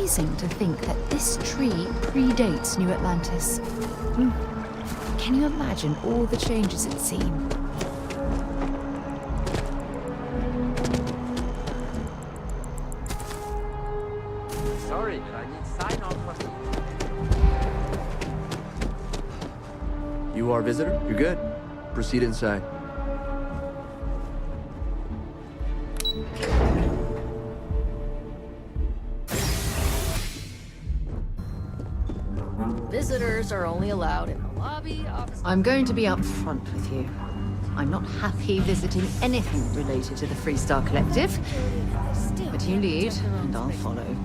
amazing to think that this tree predates New Atlantis. Can you imagine all the changes it's seen? Sorry, but I need sign off for... You are a visitor? You're good. Proceed inside. Visitors are only allowed in the lobby, office... I'm going to be upfront with you. I'm not happy visiting anything related to the Freestar Collective, but you lead, and I'll follow.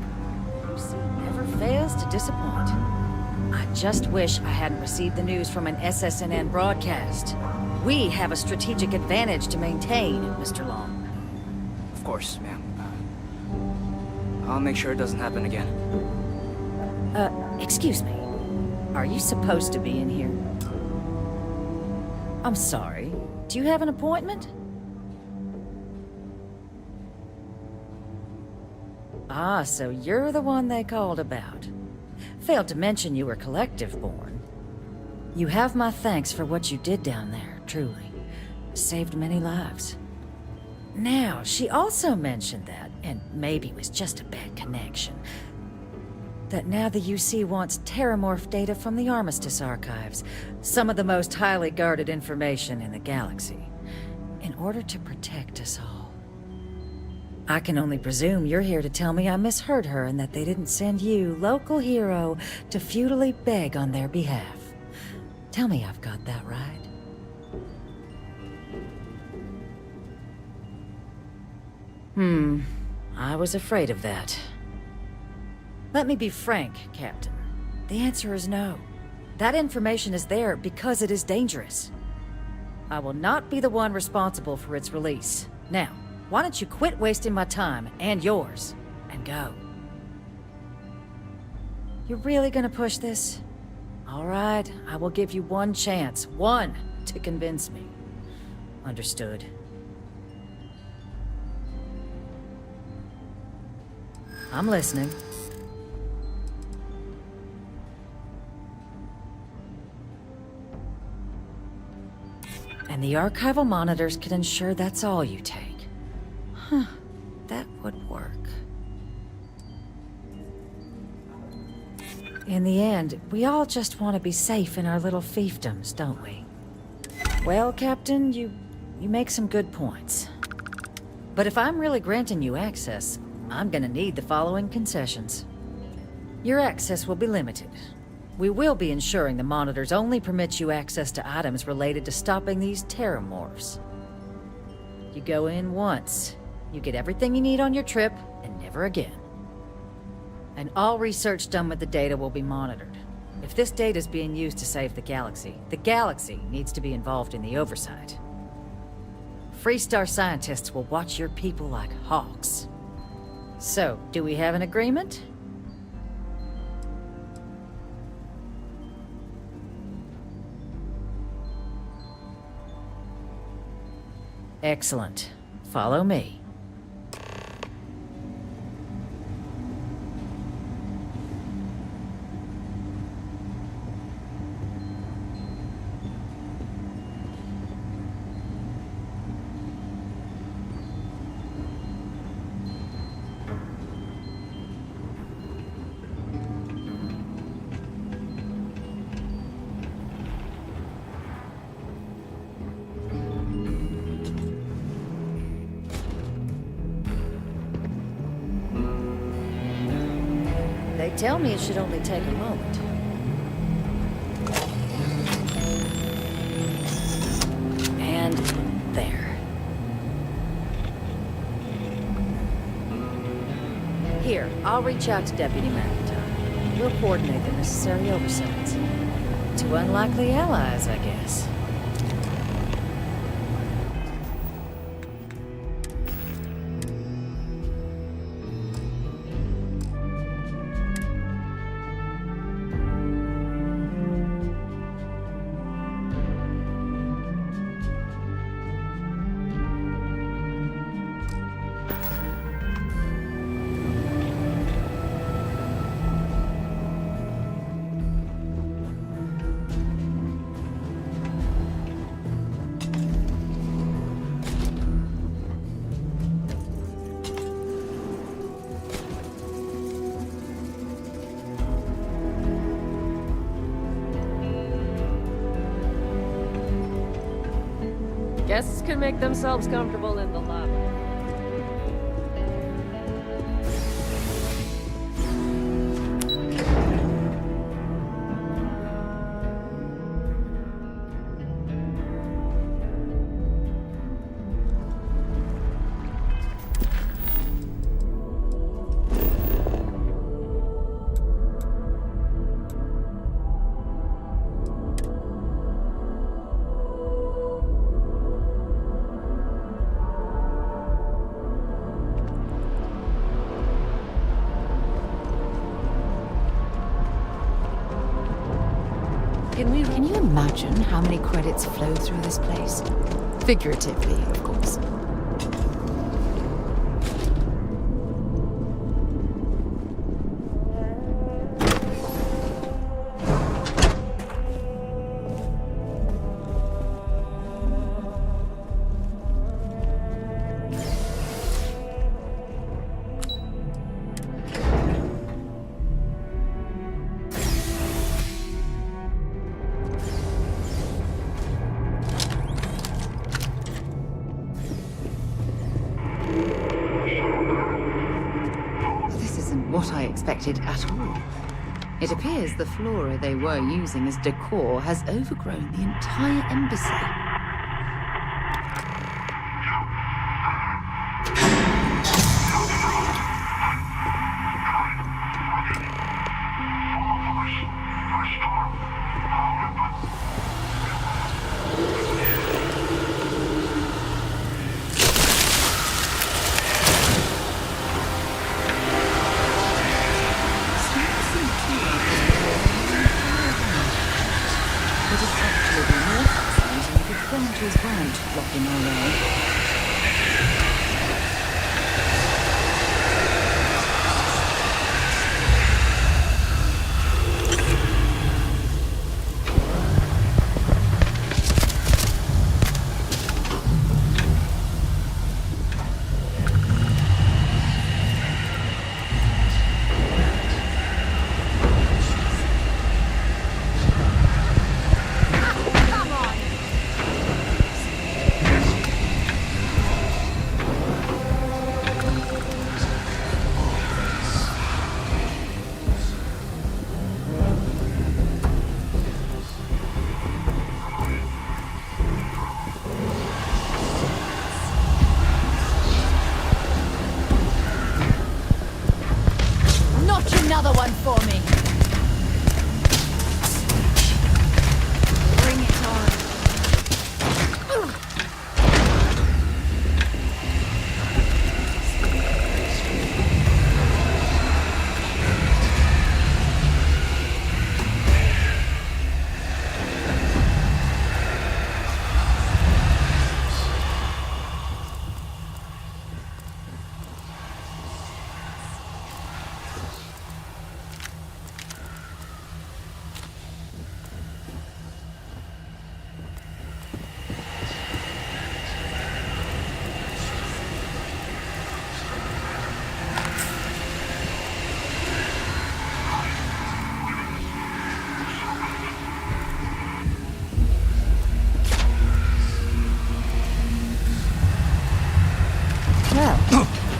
Never fails to disappoint. I just wish I hadn't received the news from an SSNN broadcast. We have a strategic advantage to maintain, Mr. Long. Of course, ma'am. I'll make sure it doesn't happen again. Excuse me. Are you supposed to be in here? I'm sorry. Do you have an appointment? Ah, so you're the one they called about. Failed to mention you were collective-born. You have my thanks for what you did down there, truly. Saved many lives. Now, she also mentioned that, and maybe it was just a bad connection, that now the UC wants terramorph data from the Armistice archives, some of the most highly guarded information in the galaxy, in order to protect us all. I can only presume you're here to tell me I misheard her and that they didn't send you, local hero, to futilely beg on their behalf. Tell me I've got that right. I was afraid of that. Let me be frank, Captain. The answer is no. That information is there because it is dangerous. I will not be the one responsible for its release. Now, why don't you quit wasting my time, and yours, and go? You're really gonna push this? All right, I will give you one chance, one, to convince me. Understood. I'm listening. And the archival monitors can ensure that's all you take. Huh, that would work. In the end, we all just want to be safe in our little fiefdoms, don't we? Well, Captain, you make some good points. But if I'm really granting you access, I'm gonna need the following concessions. Your access will be limited. We will be ensuring the monitors only permit you access to items related to stopping these terramorphs. You go in once, you get everything you need on your trip, and never again. And all research done with the data will be monitored. If this data is being used to save the galaxy needs to be involved in the oversight. Freestar scientists will watch your people like hawks. So, do we have an agreement? Excellent. Follow me. They tell me it should only take a moment. And there. Here, I'll reach out to Deputy McIntyre. We'll coordinate the necessary oversights. Two unlikely allies, I guess. Guests can make themselves comfortable in the lobby. Can you imagine how many credits flow through this place? Figuratively, of course. What I expected at all. It appears the flora they were using as decor has overgrown the entire embassy. Blocking our way. Another one for me. Bring it on.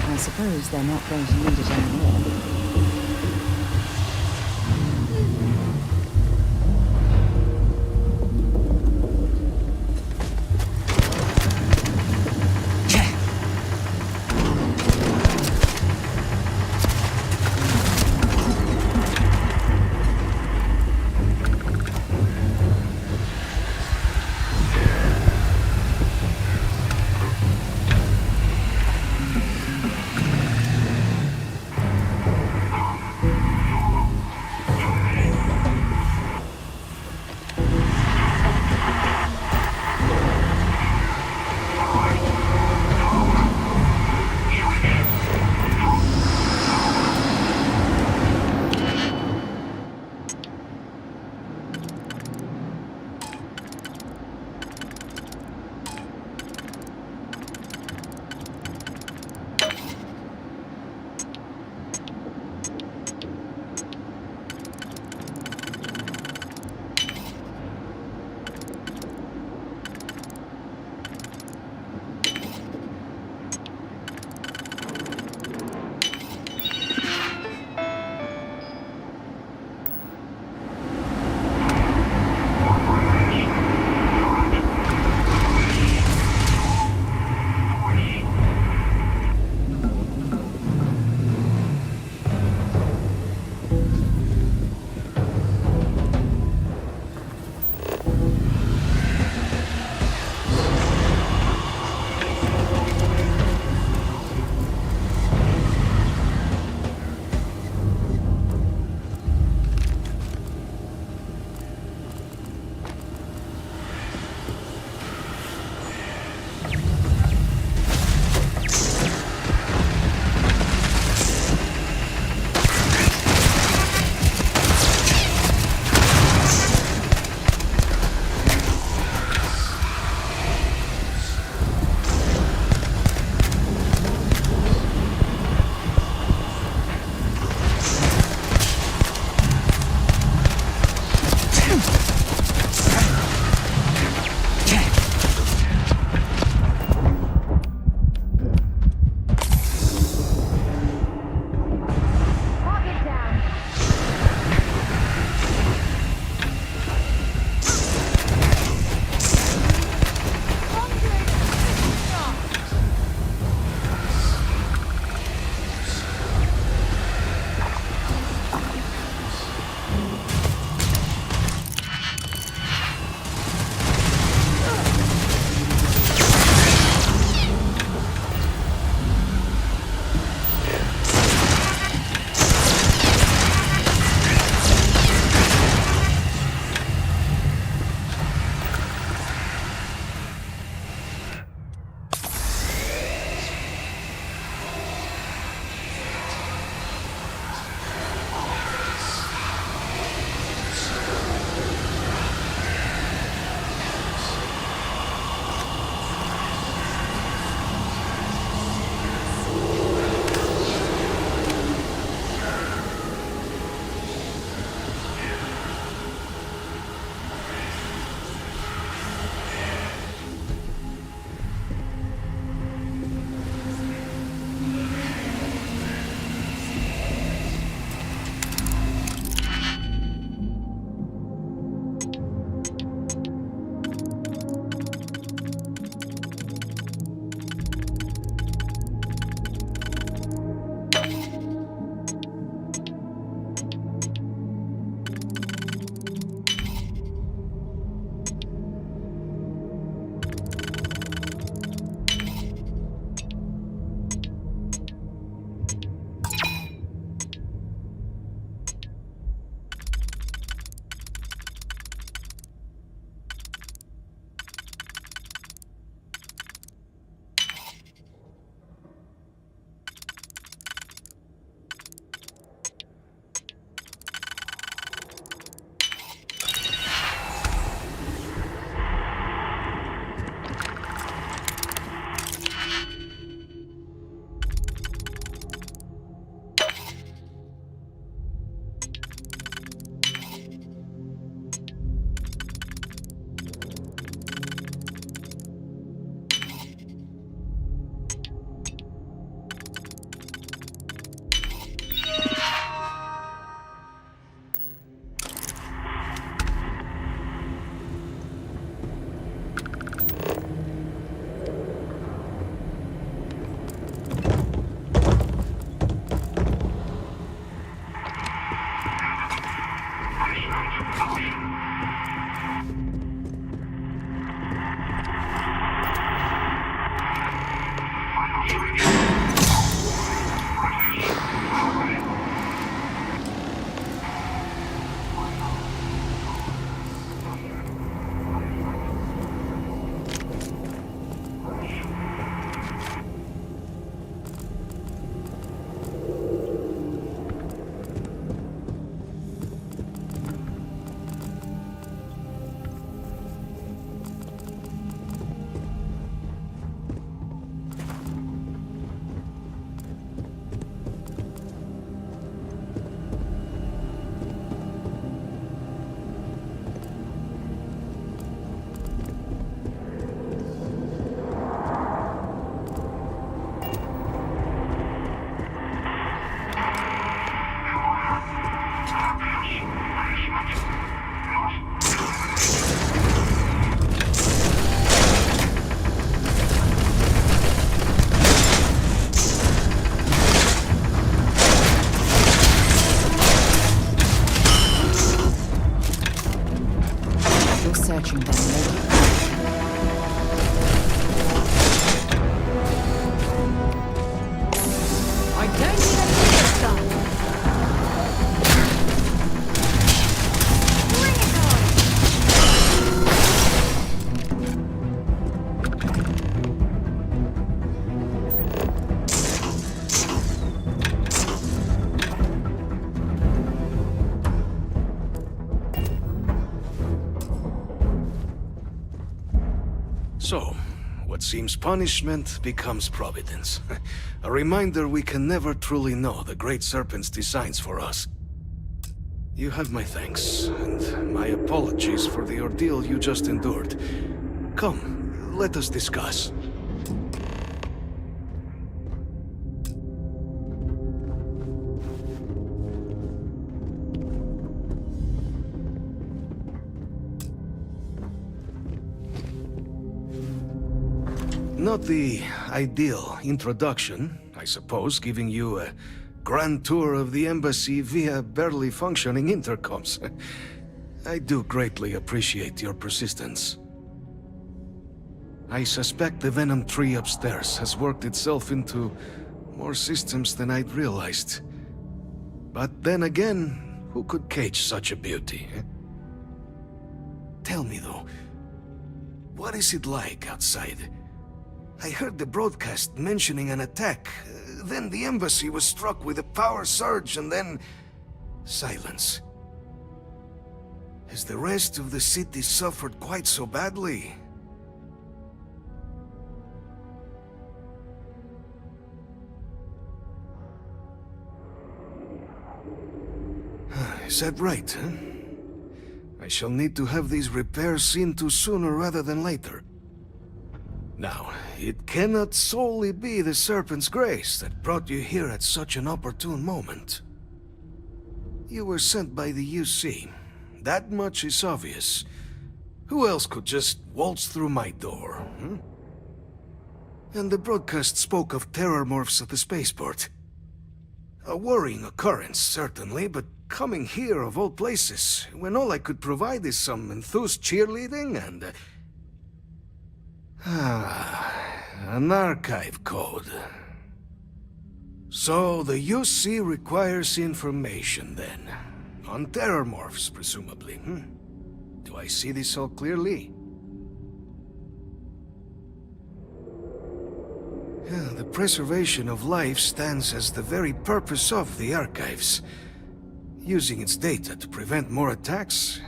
I suppose they're not going to need it anymore. searching them later. I don't need anything this time. Bring it on! So, what seems punishment becomes providence. A reminder we can never truly know the Great Serpent's designs for us. You have my thanks, and my apologies for the ordeal you just endured. Come, let us discuss. Not the ideal introduction, I suppose, giving you a grand tour of the embassy via barely functioning intercoms. I do greatly appreciate your persistence. I suspect the Venom tree upstairs has worked itself into more systems than I'd realized. But then again, who could cage such a beauty? Tell me though, what is it like outside? I heard the broadcast mentioning an attack. Then the embassy was struck with a power surge and then... silence. Has the rest of the city suffered quite so badly? Is that right, huh? I shall need to have these repairs seen to sooner rather than later. Now, it cannot solely be the Serpent's grace that brought you here at such an opportune moment. You were sent by the UC. That much is obvious. Who else could just waltz through my door, hmm? And the broadcast spoke of terror morphs at the spaceport. A worrying occurrence, certainly, but coming here of all places, when all I could provide is some enthused cheerleading and... an archive code. So the UC requires information then. On terror morphs, presumably, hmm? Do I see this all clearly? The preservation of life stands as the very purpose of the archives. Using its data to prevent more attacks,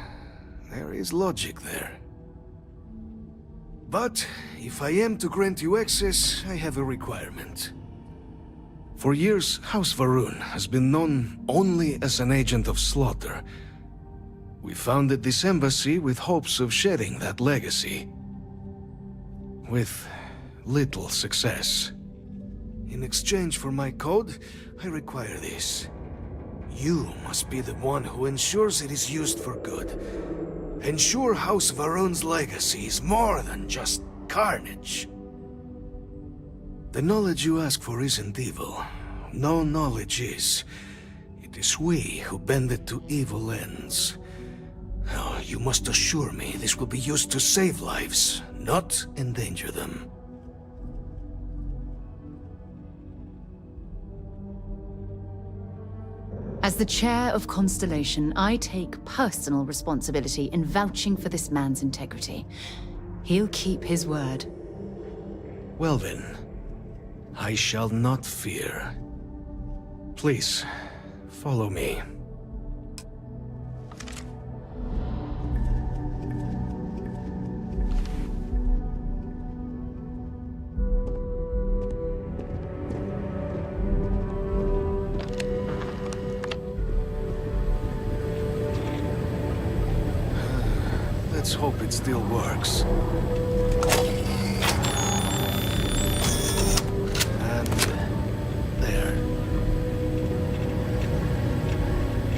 there is logic there. But if I am to grant you access, I have a requirement. For years, House Varun has been known only as an agent of slaughter. We founded this embassy with hopes of shedding that legacy. With little success. In exchange for my code, I require this. You must be the one who ensures it is used for good. Ensure House Varun's legacy is more than just carnage. The knowledge you ask for isn't evil. No knowledge is. It is we who bend it to evil ends. Now, you must assure me this will be used to save lives, not endanger them. As the chair of Constellation, I take personal responsibility in vouching for this man's integrity. He'll keep his word. Well then, I shall not fear. Please, follow me. Let's hope it still works. And there.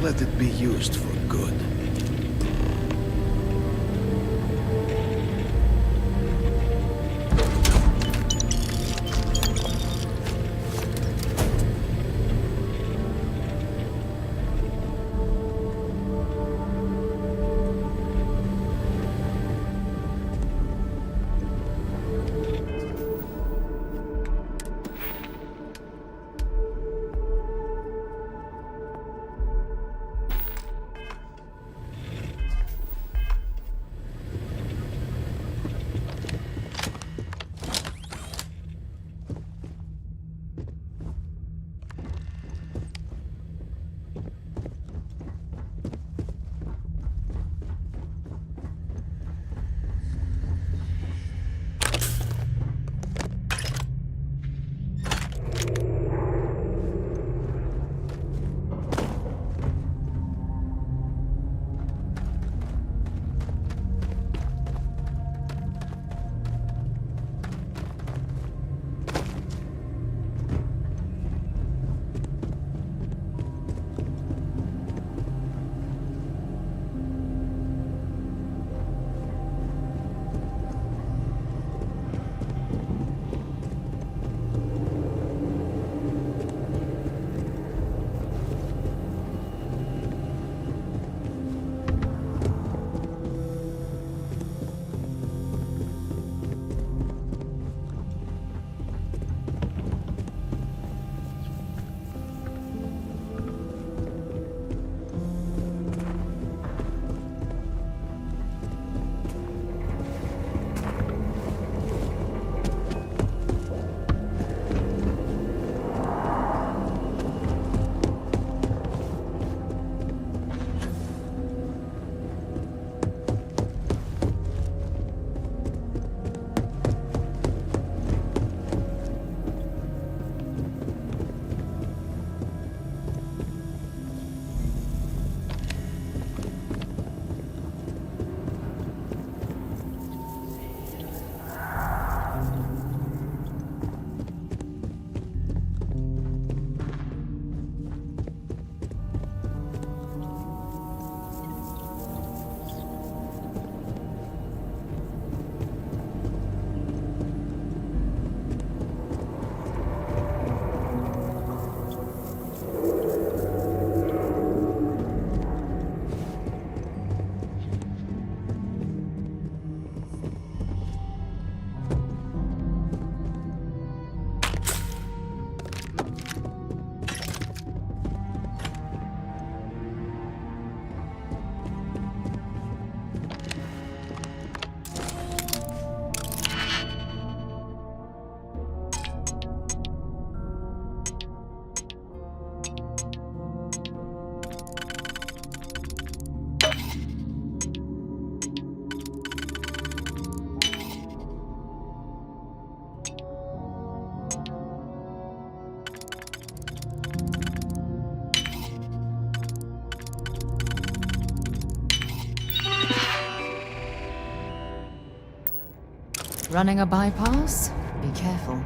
Let it be used for good. Running a bypass? Be careful.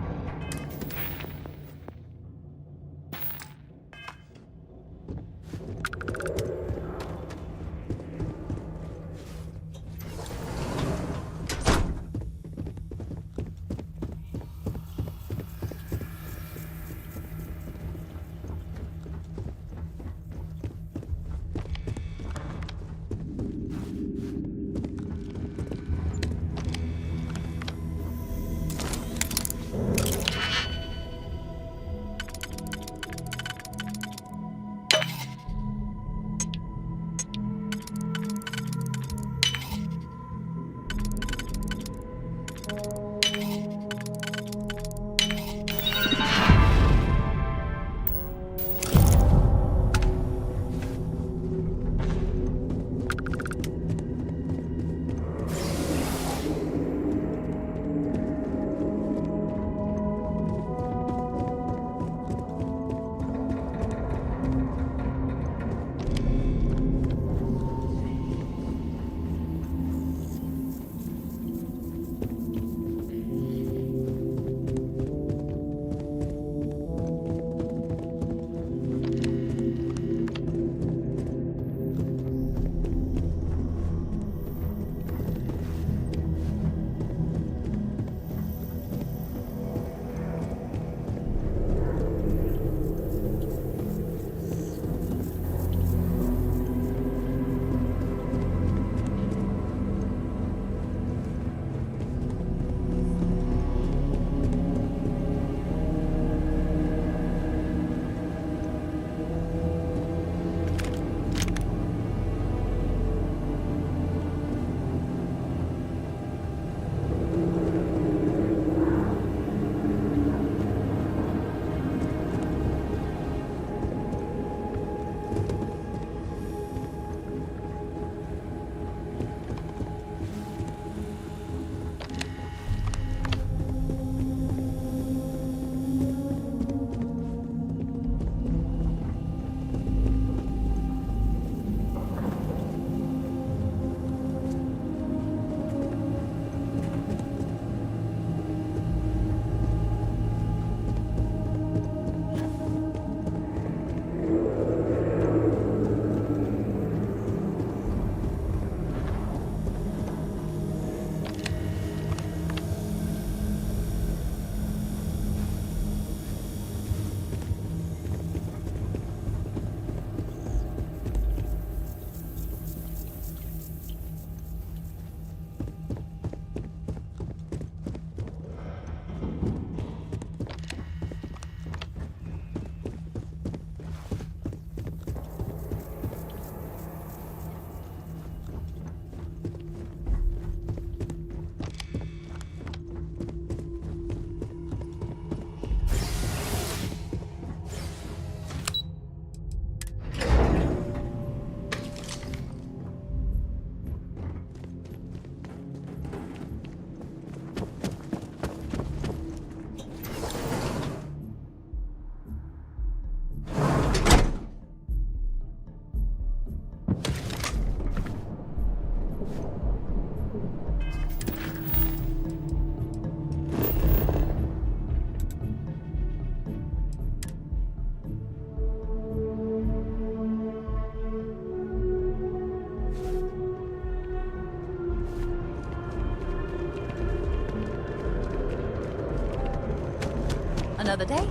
Another day?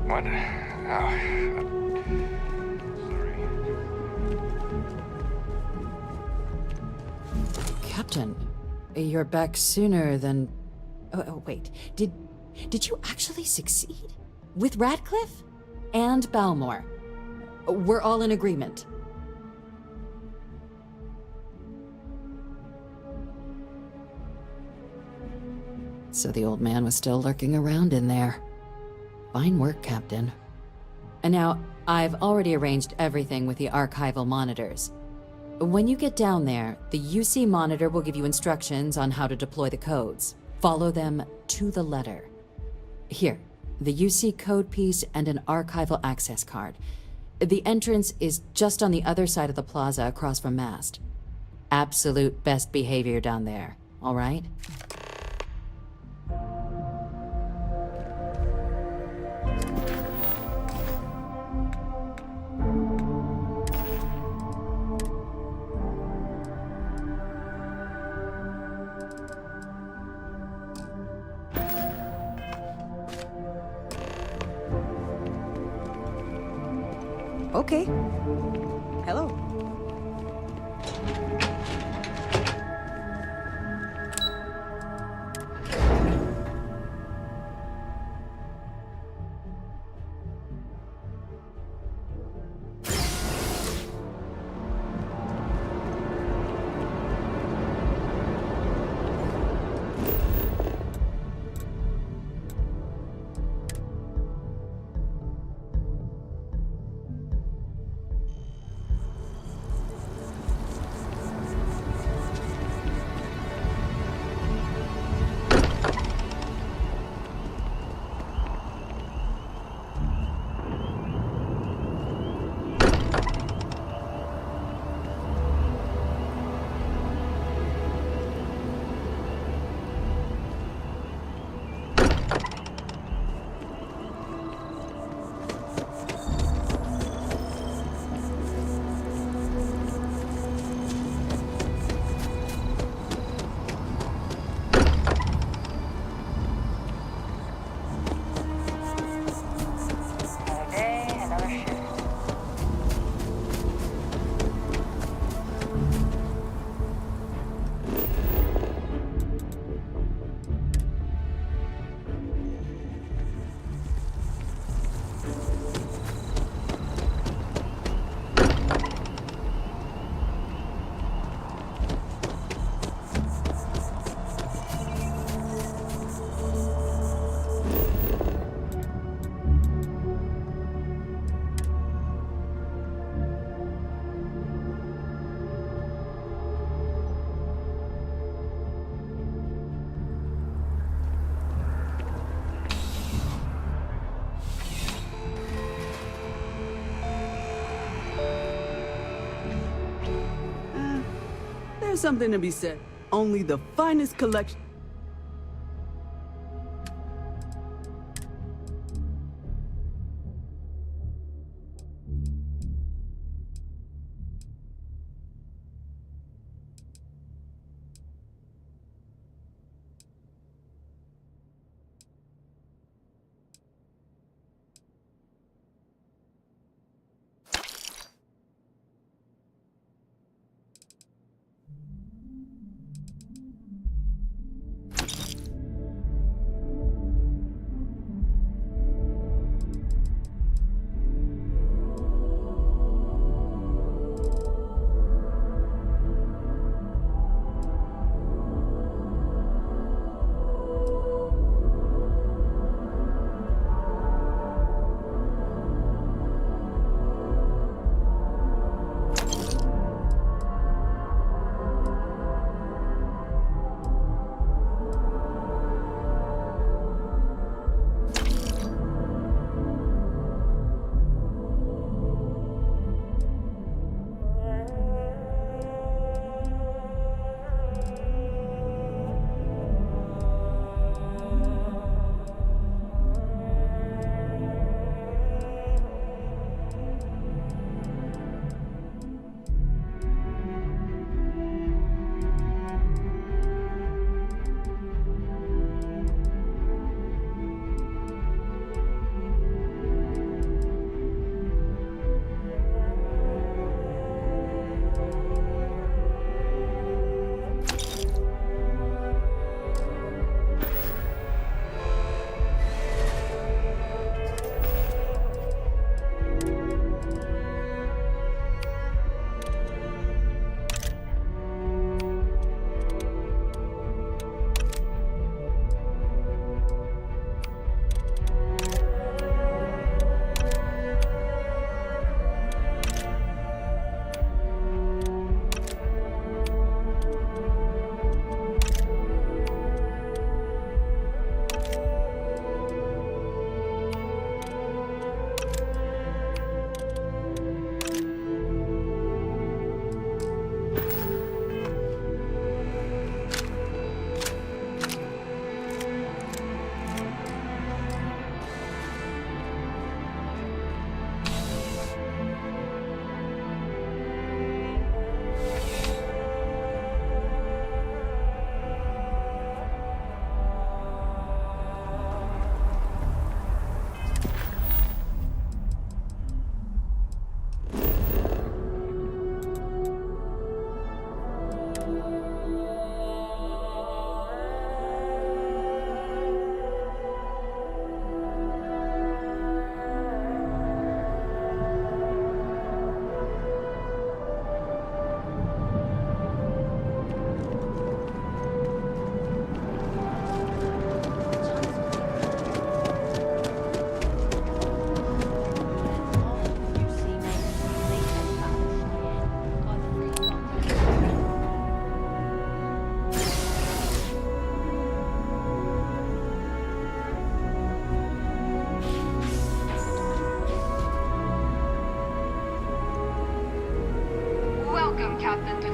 What? Oh. Sorry. Captain, you're back sooner than... Oh, wait. Did you actually succeed? With Radcliffe? And Balmore? We're all in agreement. So the old man was still lurking around in there. Fine work, Captain. And now, I've already arranged everything with the archival monitors. When you get down there, the UC monitor will give you instructions on how to deploy the codes. Follow them to the letter. Here, the UC code piece, and an archival access card. The entrance is just on the other side of the plaza across from Mast. Absolute best behavior down there, all right? Okay. Hello. There's something to be said. Only the finest collection.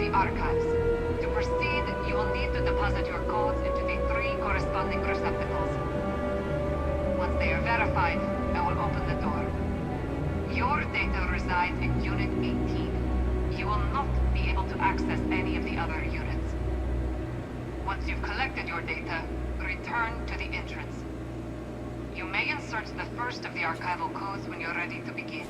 the archives. To proceed, you will need to deposit your codes into the 3 corresponding receptacles. Once they are verified, I will open the door. Your data resides in Unit 18. You will not be able to access any of the other units. Once you've collected your data, return to the entrance. You may insert the first of the archival codes when you're ready to begin.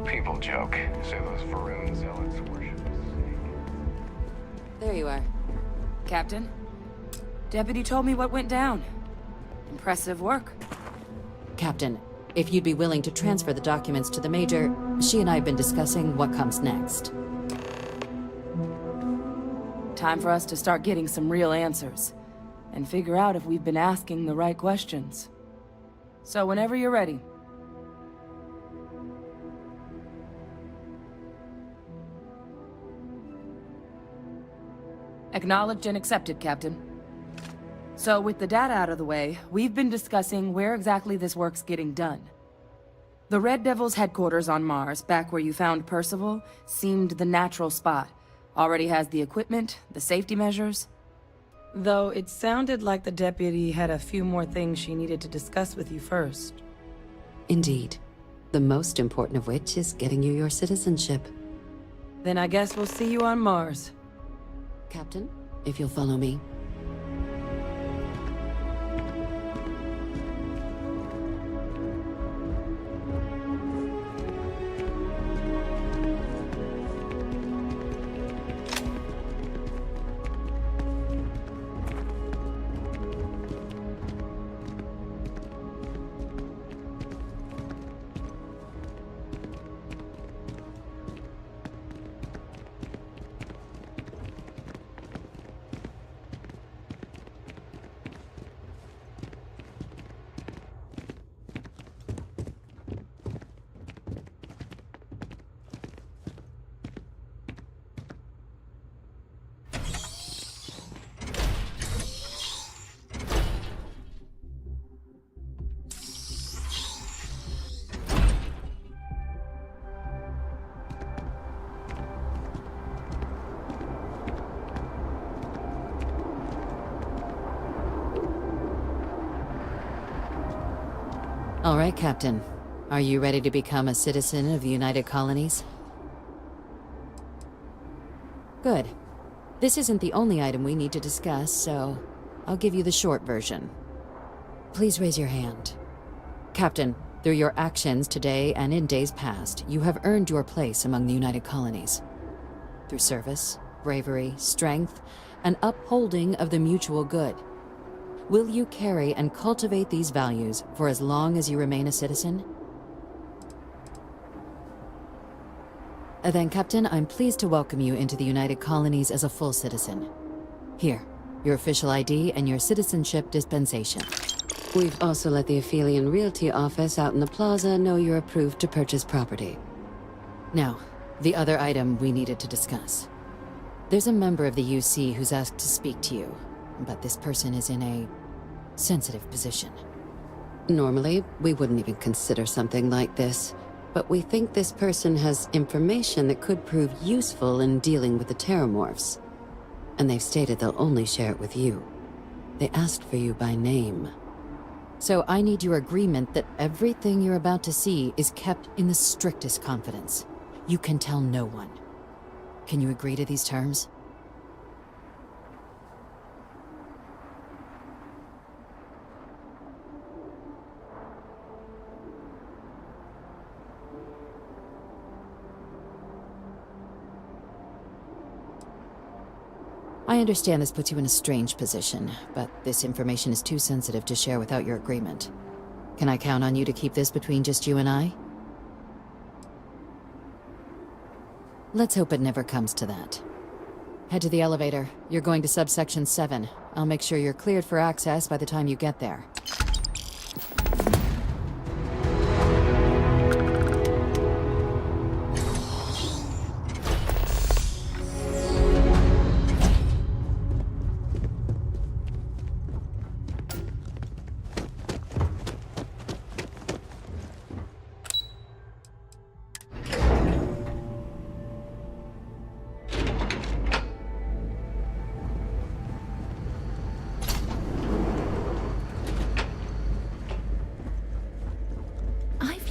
People joke. Say those Varun zealots worship the snake. There you are. Captain, Deputy told me what went down. Impressive work. Captain, if you'd be willing to transfer the documents to the Major, she and I have been discussing what comes next. Time for us to start getting some real answers, and figure out if we've been asking the right questions. So whenever you're ready. Acknowledged and accepted, Captain. So with the data out of the way, we've been discussing where exactly this work's getting done. The Red Devil's headquarters on Mars, back where you found Percival, seemed the natural spot. Already has the equipment, the safety measures. Though it sounded like the deputy had a few more things she needed to discuss with you first. Indeed. The most important of which is getting you your citizenship. Then I guess we'll see you on Mars. Captain, if you'll follow me. All right, Captain. Are you ready to become a citizen of the United Colonies? Good. This isn't the only item we need to discuss, so I'll give you the short version. Please raise your hand. Captain, through your actions today and in days past, you have earned your place among the United Colonies. Through service, bravery, strength, and upholding of the mutual good. Will you carry and cultivate these values for as long as you remain a citizen? Then, Captain, I'm pleased to welcome you into the United Colonies as a full citizen. Here, your official ID and your citizenship dispensation. We've also let the Aphelion Realty office out in the plaza know you're approved to purchase property. Now, the other item we needed to discuss. There's a member of the UC who's asked to speak to you, but this person is in a sensitive position. Normally, we wouldn't even consider something like this, but we think this person has information that could prove useful in dealing with the Terramorphs. And they've stated they'll only share it with you. They asked for you by name. So I need your agreement that everything you're about to see is kept in the strictest confidence. You can tell no one. Can you agree to these terms? I understand this puts you in a strange position, but this information is too sensitive to share without your agreement. Can I count on you to keep this between just you and I? Let's hope it never comes to that. Head to the elevator. You're going to subsection 7. I'll make sure you're cleared for access by the time you get there.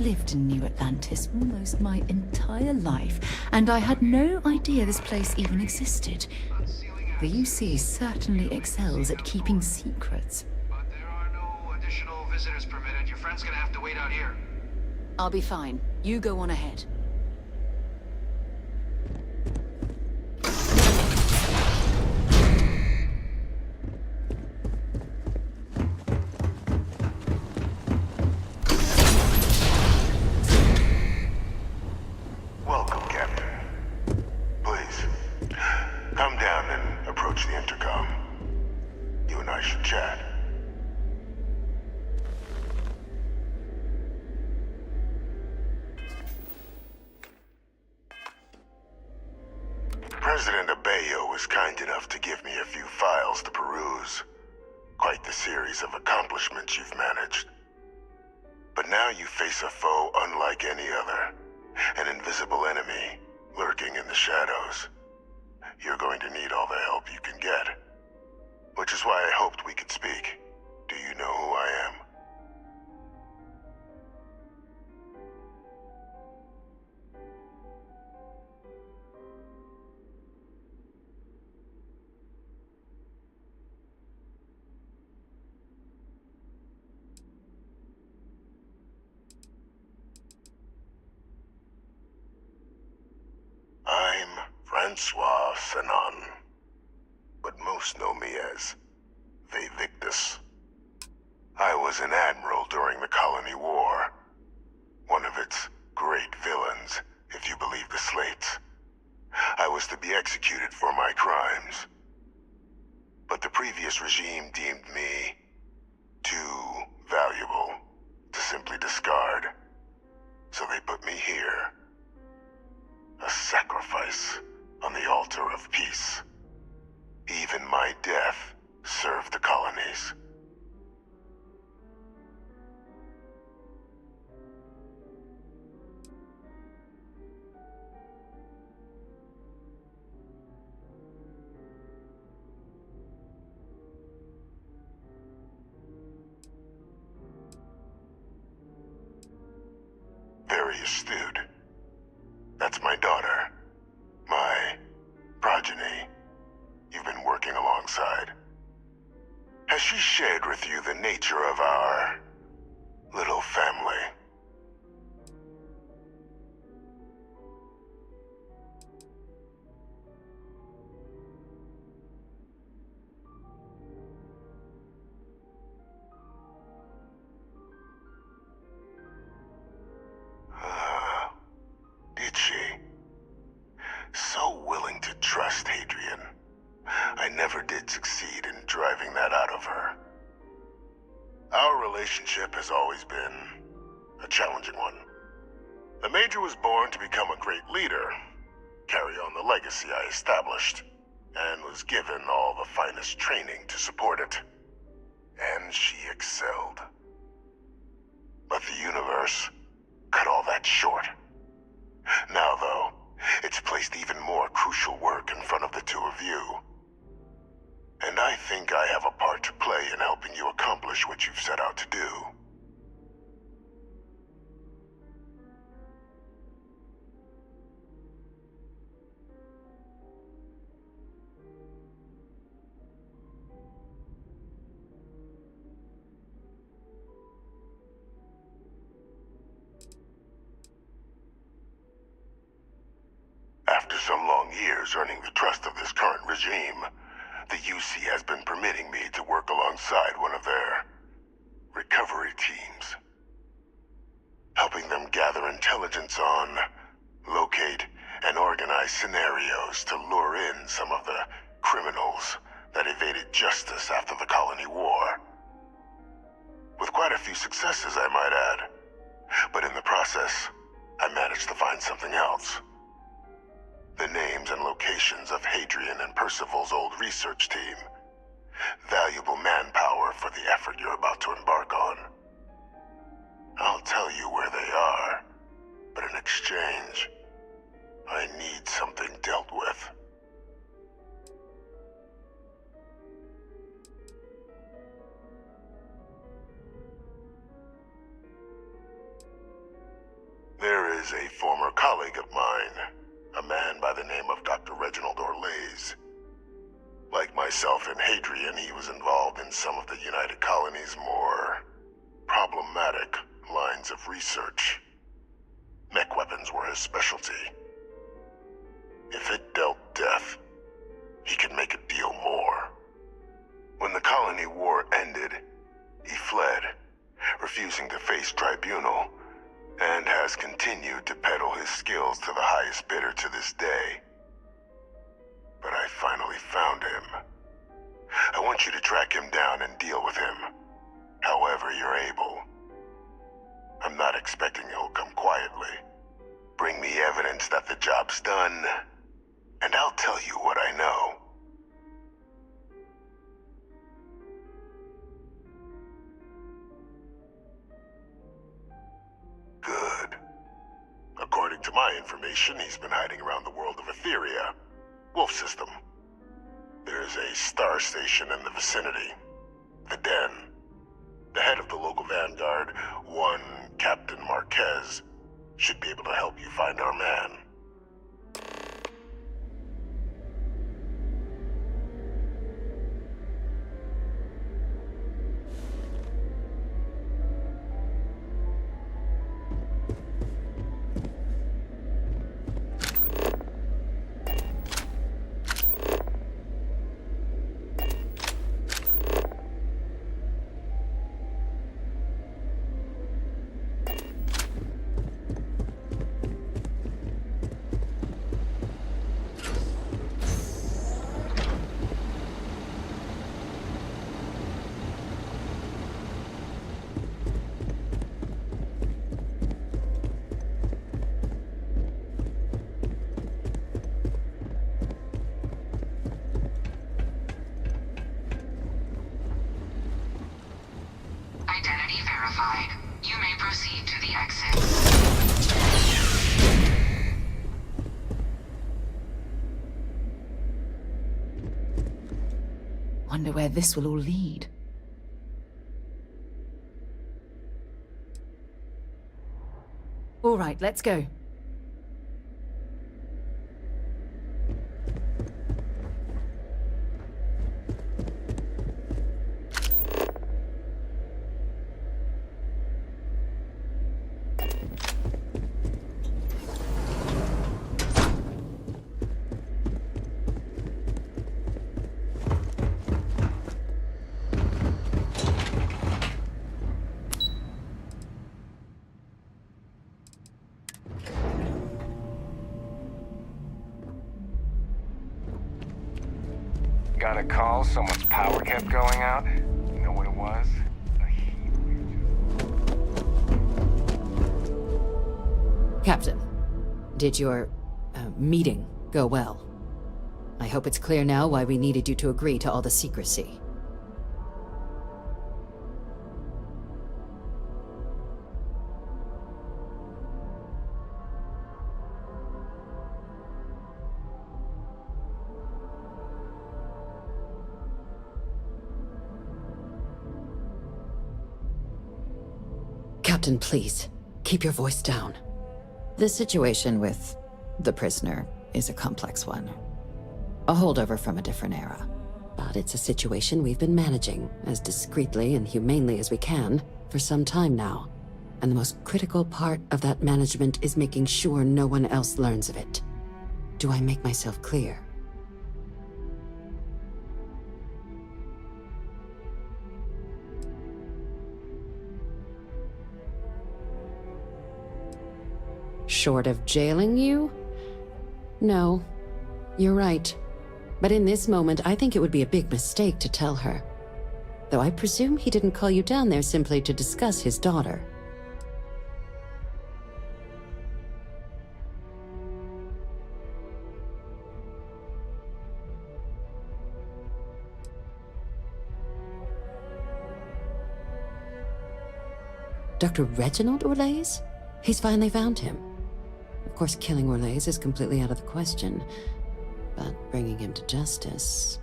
Lived in New Atlantis almost my entire life, and I had no idea this place even existed. The UC certainly excels at keeping secrets. But there are no additional visitors permitted. Your friend's gonna have to wait out here. I'll be fine. You go on ahead. President Abeyo was kind enough to give me a few files to peruse. Quite the series of accomplishments you've managed. But now you face a foe unlike any other. An invisible enemy, lurking in the shadows. You're going to need all the help you can get. Which is why I hoped we could speak. Do you know who I am? I'm Francois Sanon, but most know me as Victus. I was an admiral during the Colony War, one of its great villains, if you believe the slates. I was to be executed for my crimes, but the previous regime deemed me too valuable to simply discard, so they put me here. A sacrifice on the altar of peace. Even my death served the colonies. Very astute. That's my daughter. My progeny. she shared with you the nature of our little family. Did she? So willing to trust Hadrian. I never did succeed in driving that out of her. Our relationship has always been a challenging one. The Major was born to become a great leader, carry on the legacy I established, and was given all the finest training to support it. And she excelled. But the universe cut all that short. Now, though, it's placed even more crucial work in front of the two of you. And I think I have a part to play in helping you accomplish what you've set out to do. After some long years earning the trust of this current regime, the UC has been permitting me to work alongside one of their recovery teams, helping them gather intelligence on, locate, and organize scenarios to lure in some of the criminals that evaded justice after the colony war. With quite a few successes, I might add. But in the process, I managed to find something else. The names and locations of Hadrian and Percival's old research team. Valuable manpower for the effort you're about to embark on. I'll tell you where they are, but in exchange, I need something dealt with. There is a former colleague of mine, a man by the name of Dr. Reginald Orlays. Like myself and Hadrian, he was involved in some of the United Colonies' more problematic lines of research. Mech weapons were his specialty. If it dealt death, he could make a deal more. When the colony war ended, he fled, refusing to face tribunal, and has continued to peddle his skills to the highest bidder to this day. But I finally found him. I want you to track him down and deal with him, however you're able. I'm not expecting he'll come quietly. Bring me evidence that the job's done, and I'll tell you what I know. Good. According to my information, he's been hiding around the world of Etheria, Wolf System. There's a star station in the vicinity, the Den. The head of the local vanguard, one Captain Marquez, should be able to help you find our man. Identity verified. You may proceed to the exit. Wonder where this will all lead. All right, let's go. Got a call, someone's power kept going out. You know what it was? A heat wave. Captain, did your meeting go well? I hope it's clear now why we needed you to agree to all the secrecy. Captain, please, keep your voice down. The situation with the prisoner is a complex one. A holdover from a different era. But it's a situation we've been managing as discreetly and humanely as we can for some time now. And the most critical part of that management is making sure no one else learns of it. Do I make myself clear? Short of jailing you? No, you're right. But in this moment, I think it would be a big mistake to tell her. Though I presume he didn't call you down there simply to discuss his daughter. Dr. Reginald Orlaise? He's finally found him. Of course, killing Orlaise is completely out of the question. But bringing him to justice...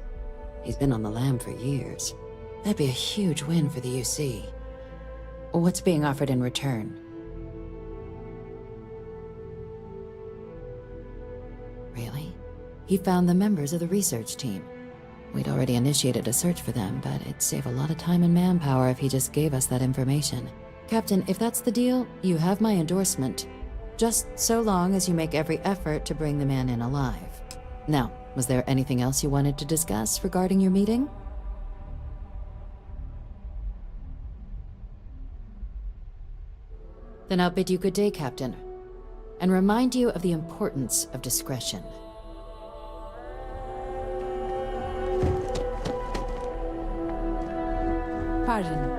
He's been on the lam for years. That'd be a huge win for the UC. What's being offered in return? Really? He found the members of the research team. We'd already initiated a search for them, but it'd save a lot of time and manpower if he just gave us that information. Captain, if that's the deal, you have my endorsement. Just so long as you make every effort to bring the man in alive. Now, was there anything else you wanted to discuss regarding your meeting? Then I'll bid you good day, Captain, and remind you of the importance of discretion. Pardon.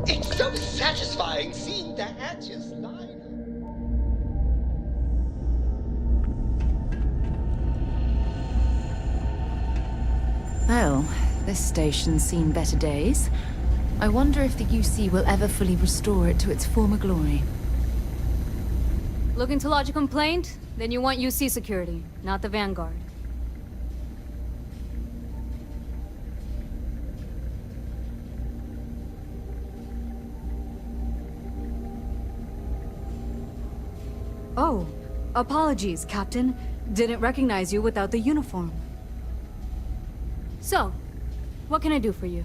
It's so satisfying seeing the hatches line up. Well, this station's seen better days. I wonder if the UC will ever fully restore it to its former glory. Looking to lodge a complaint? Then you want UC security, not the Vanguard. Oh, apologies, Captain. Didn't recognize you without the uniform. So, what can I do for you?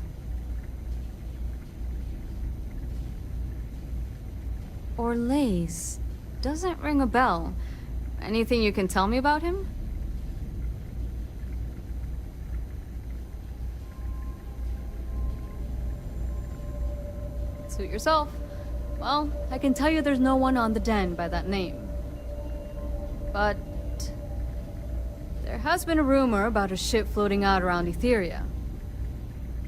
Orlaise. Doesn't ring a bell. Anything you can tell me about him? Suit yourself. Well, I can tell you there's no one on the den by that name. But there has been a rumor about a ship floating out around Etheria.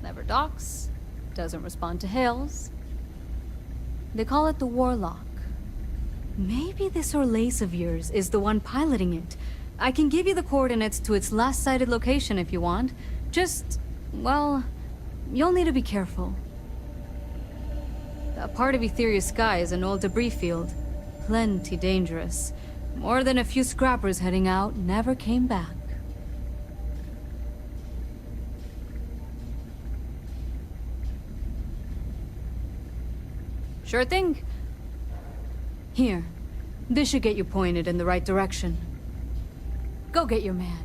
Never docks, doesn't respond to hails. They call it the Warlock. Maybe this Orlaise of yours is the one piloting it. I can give you the coordinates to its last sighted location if you want. Just, well, you'll need to be careful. That part of Etheria's sky is an old debris field. Plenty dangerous. More than a few scrappers heading out never came back. Sure thing. Here. This should get you pointed in the right direction. Go get your man.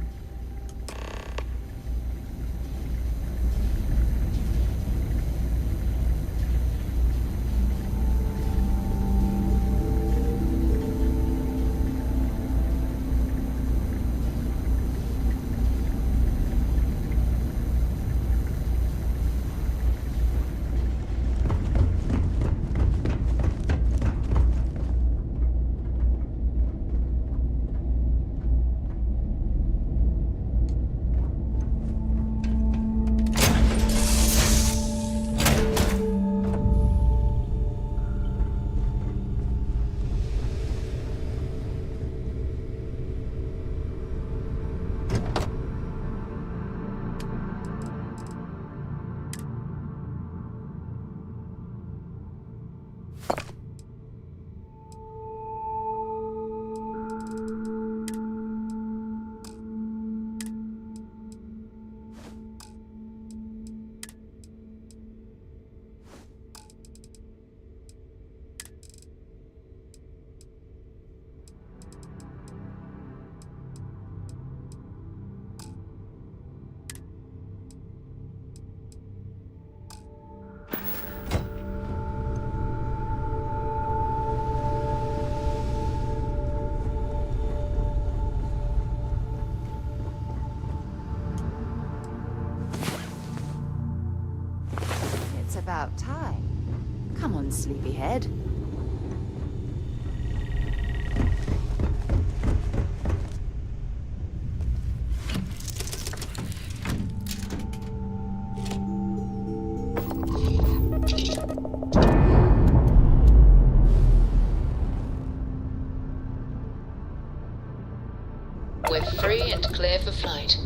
About time. Come on, sleepyhead. We're free and clear for flight.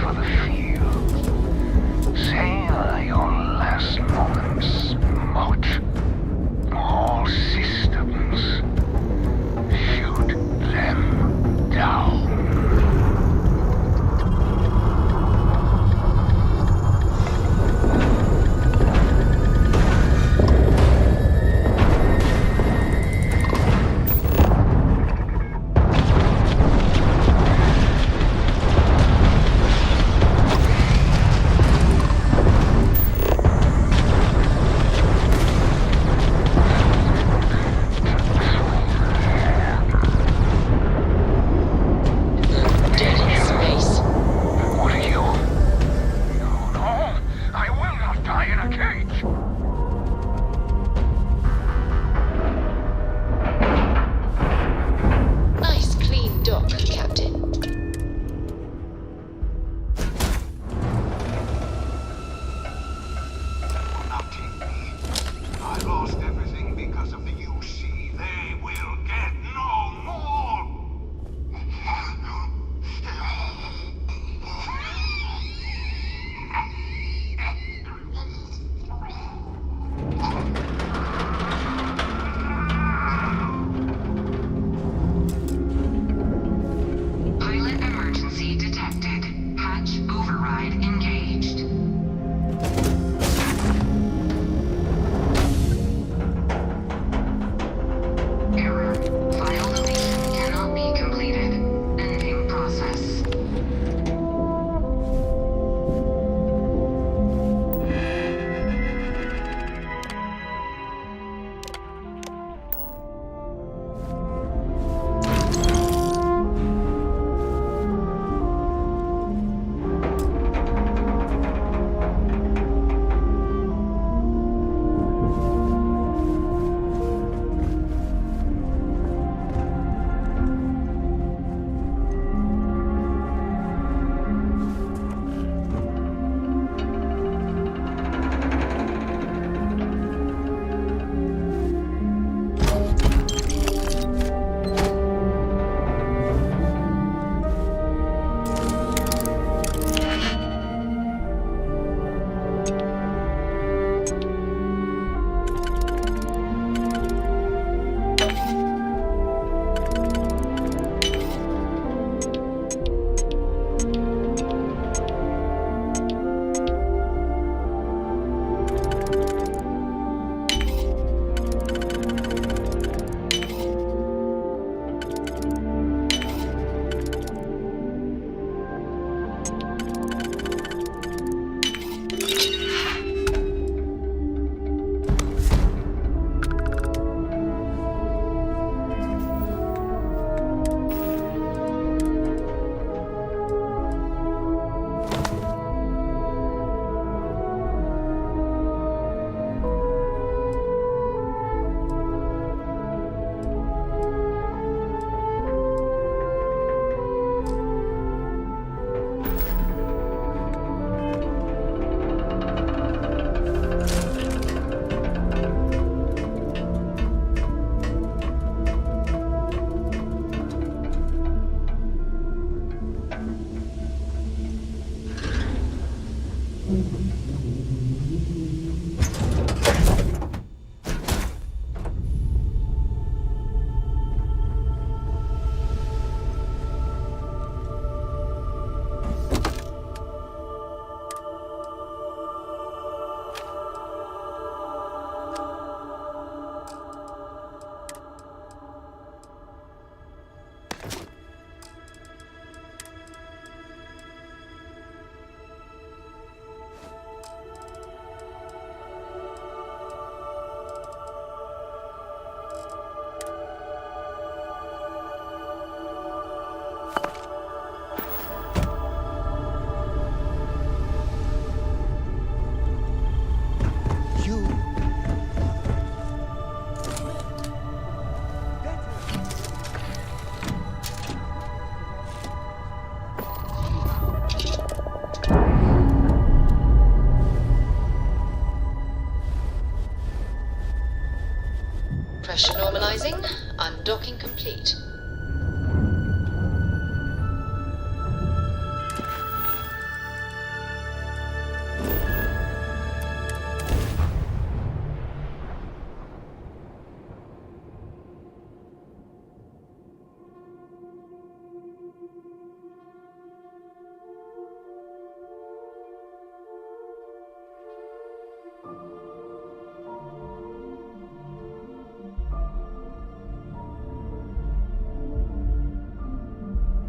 for the field. Sail your last moments, Mott. All systems. Shoot them down.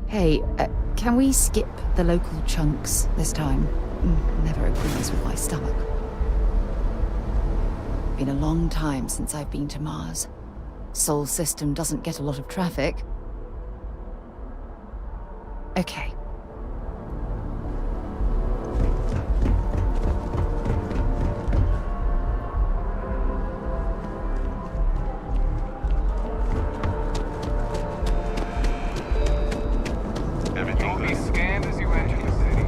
Hey, can we skip the local chunks this time? Never agrees with my stomach. Been a long time since I've been to Mars. Sol system doesn't get a lot of traffic. Okay. You'll be scanned as you enter the city.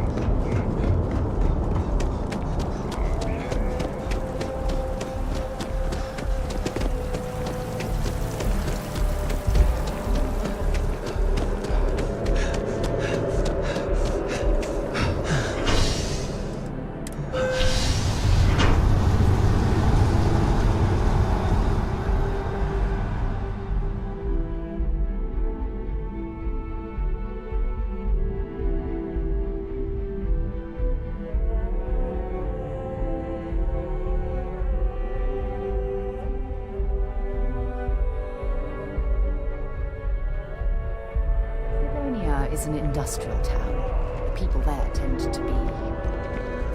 Is an industrial town. The people there tend to be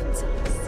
consumers.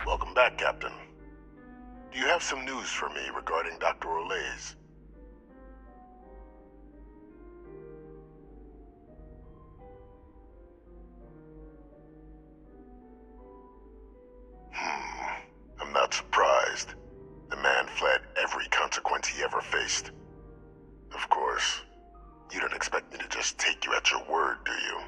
Welcome back, Captain. Do you have some news for me regarding Dr. Olays? I'm not surprised. The man fled every consequence he ever faced. Of course, you don't expect me to just take you at your word, do you?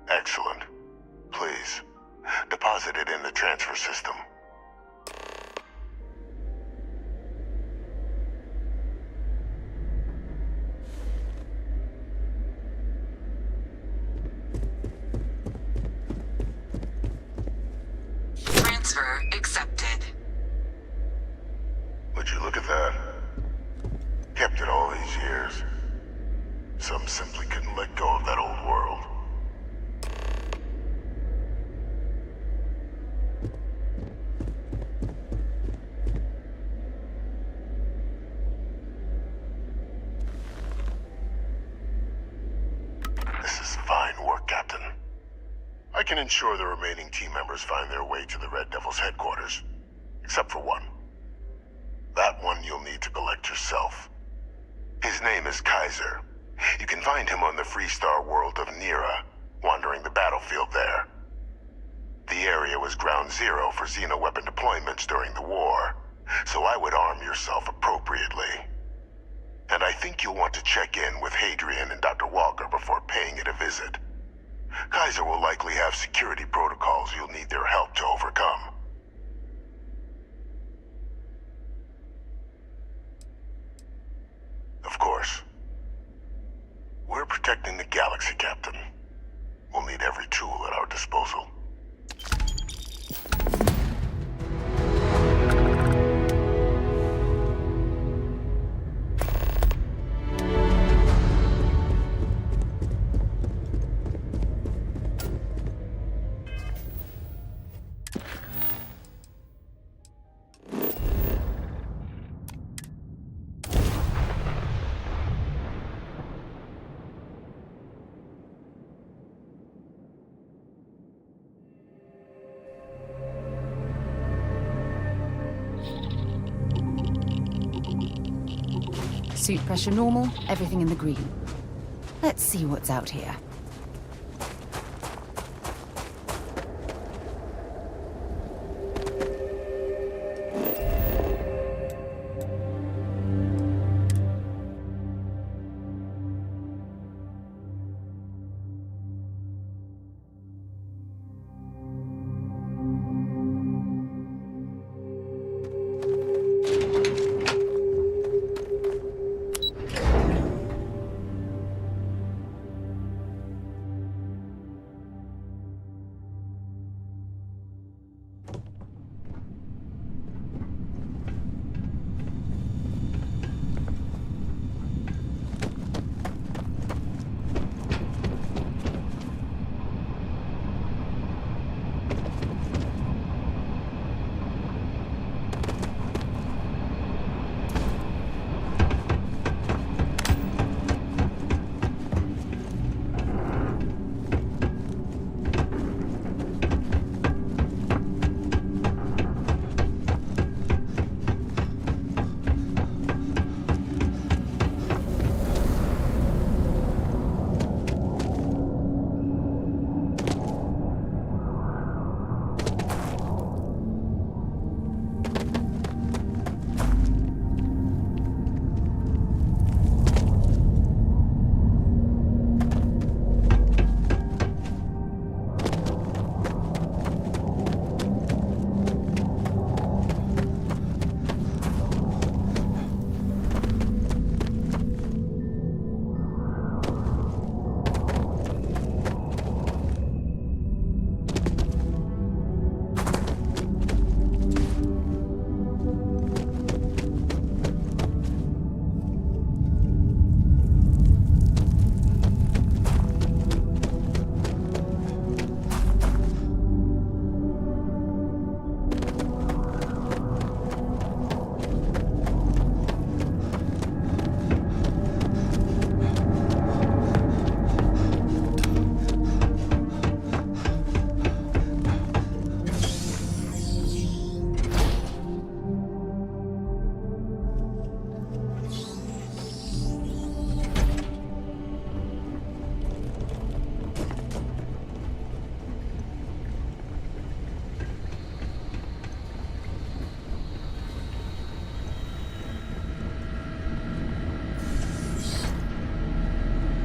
Excellent. Please, deposit it in the transfer system. Transfer accepted. Would you look at that? Kept it all these years. Some simply couldn't let go of that old world. This is fine work, Captain. I can ensure the remaining team members find their way to the Red Devil's headquarters. Except for one. That one you'll need to collect yourself. His name is Kaiser. You can find him on the Freestar world of Nira, wandering the battlefield there. The area was ground zero for xeno-weapon deployments during the war, so I would arm yourself appropriately. And I think you'll want to check in with Hadrian and Dr. Walker before paying it a visit. Kaiser will likely have security protocols you'll need their help to overcome. Of course. We're protecting the galaxy, Captain. We'll need every tool at our disposal. Suit pressure normal, everything in the green. Let's see what's out here.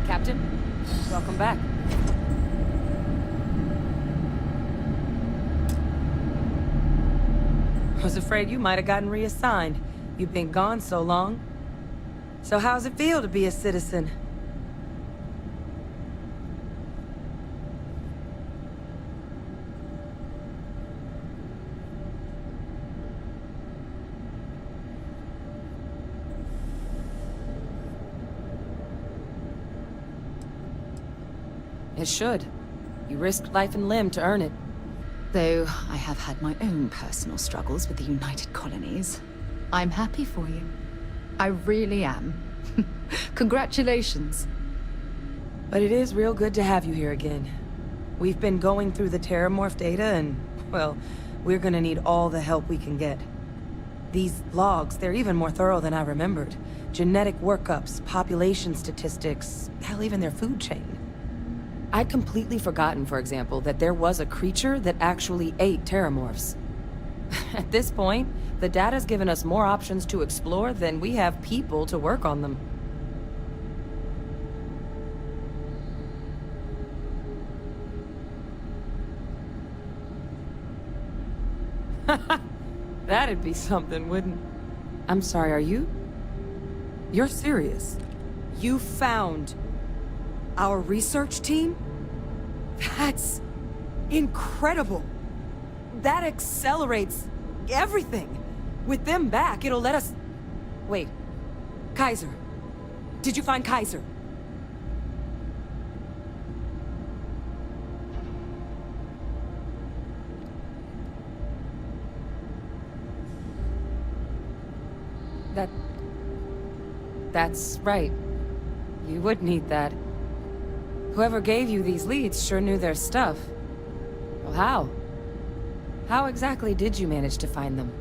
Captain, welcome back. I was afraid you might have gotten reassigned. You've been gone so long. So how's it feel to be a citizen? It should. You risked life and limb to earn it. Though I have had my own personal struggles with the United Colonies. I'm happy for you. I really am. Congratulations. But it is real good to have you here again. We've been going through the terramorph data and, well, we're gonna need all the help we can get. These logs, they're even more thorough than I remembered. Genetic workups, population statistics, hell, even their food chain. I'd completely forgotten, for example, that there was a creature that actually ate terramorphs. At this point, the data's given us more options to explore than we have people to work on them. That'd be something, wouldn't... I'm sorry, are you? You're serious? You found... our research team? That's incredible. That accelerates everything. With them back, it'll let us... Wait. Kaiser. Did you find Kaiser? That's right. You would need that. Whoever gave you these leads sure knew their stuff. Well, how? How exactly did you manage to find them?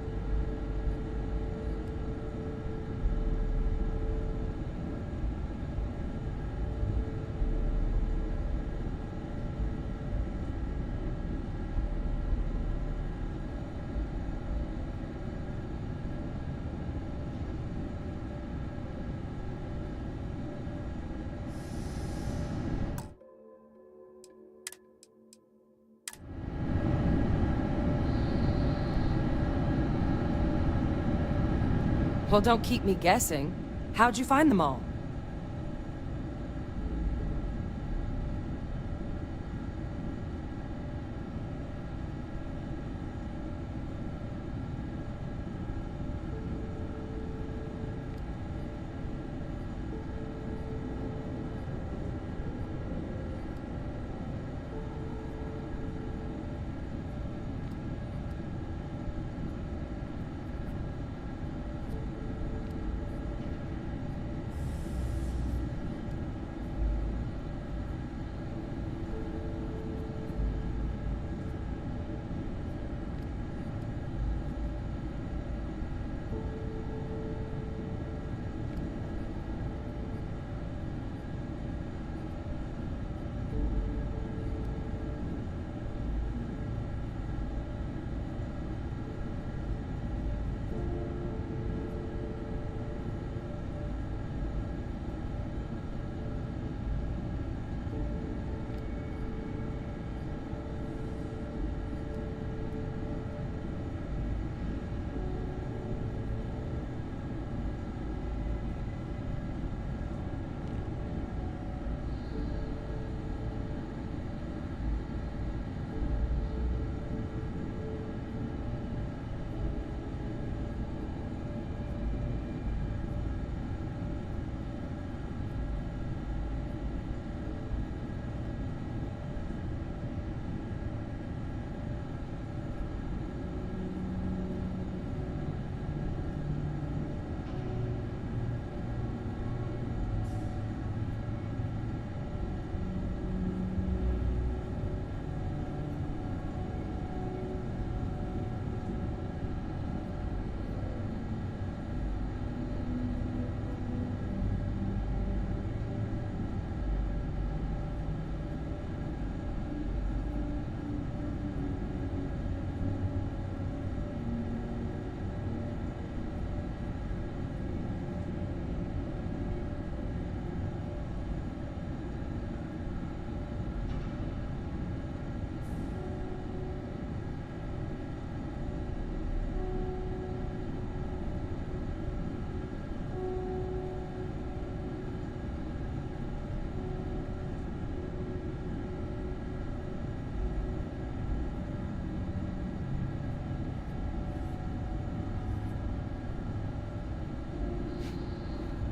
Well, don't keep me guessing. How'd you find them all?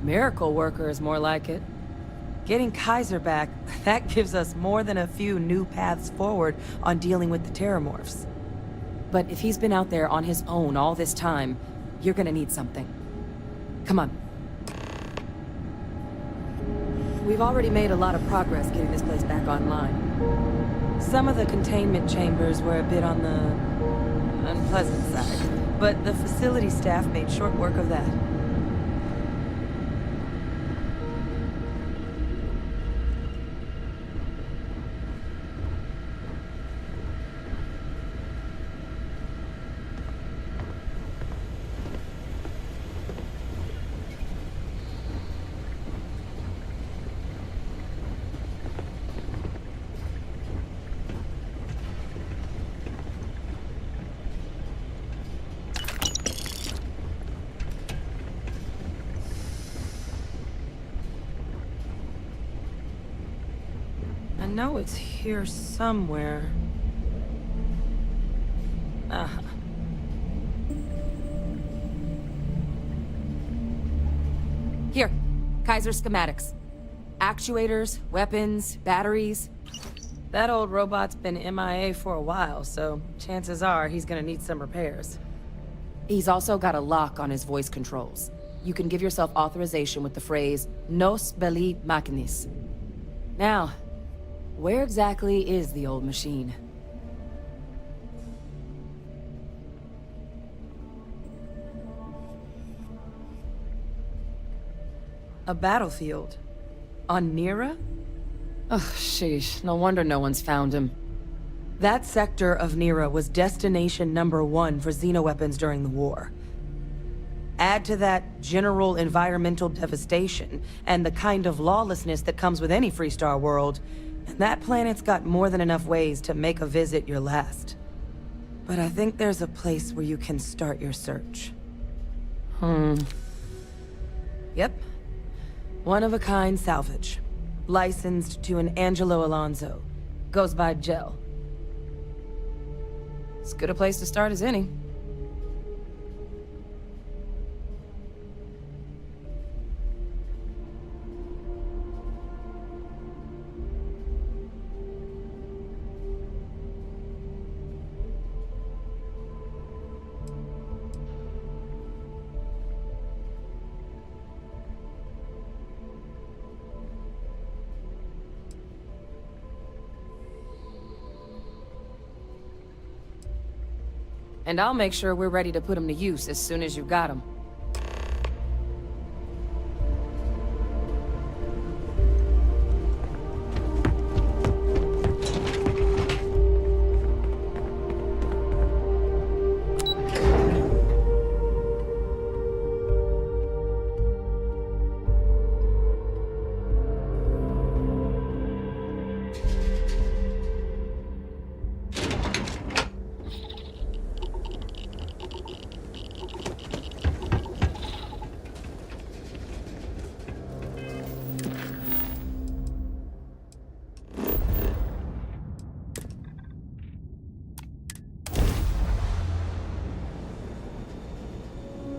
Miracle worker is more like it. Getting Kaiser back, that gives us more than a few new paths forward on dealing with the terramorphs. But if he's been out there on his own all this time, you're gonna need something. Come on. We've already made a lot of progress getting this place back online. Some of the containment chambers were a bit on the unpleasant side, but the facility staff made short work of that. I know it's here somewhere. Here, Kaiser schematics. Actuators, weapons, batteries. That old robot's been MIA for a while, so chances are he's gonna need some repairs. He's also got a lock on his voice controls. You can give yourself authorization with the phrase, Nos belli machinis. Now, where exactly is the old machine? A battlefield? On Nira? Ugh, sheesh. No wonder no one's found him. That sector of Nira was destination #1 for xenoweapons during the war. Add to that general environmental devastation, and the kind of lawlessness that comes with any Freestar world, and that planet's got more than enough ways to make a visit your last. But I think there's a place where you can start your search. Yep. One-of-a-kind salvage. Licensed to an Angelo Alonso. Goes by Gel. As good a place to start as any. And I'll make sure we're ready to put them to use as soon as you've got them.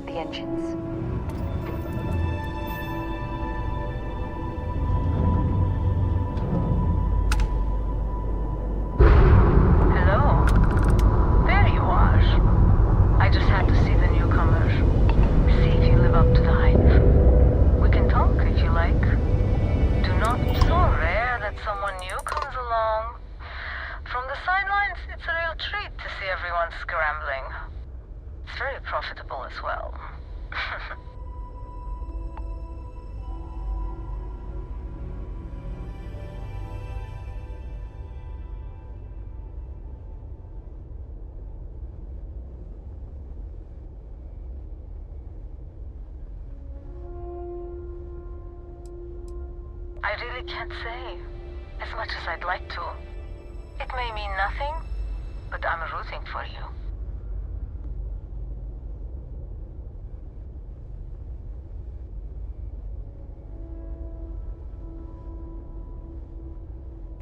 Engines. Hello. There you are. I just had to see the newcomer. See if you live up to the hype. We can talk if you like. Do not so rare that someone new comes along. From the sidelines, it's a real treat to see everyone scrambling. It's very profitable as well. I really can't say, as much as I'd like to. It may mean nothing, but I'm rooting for you.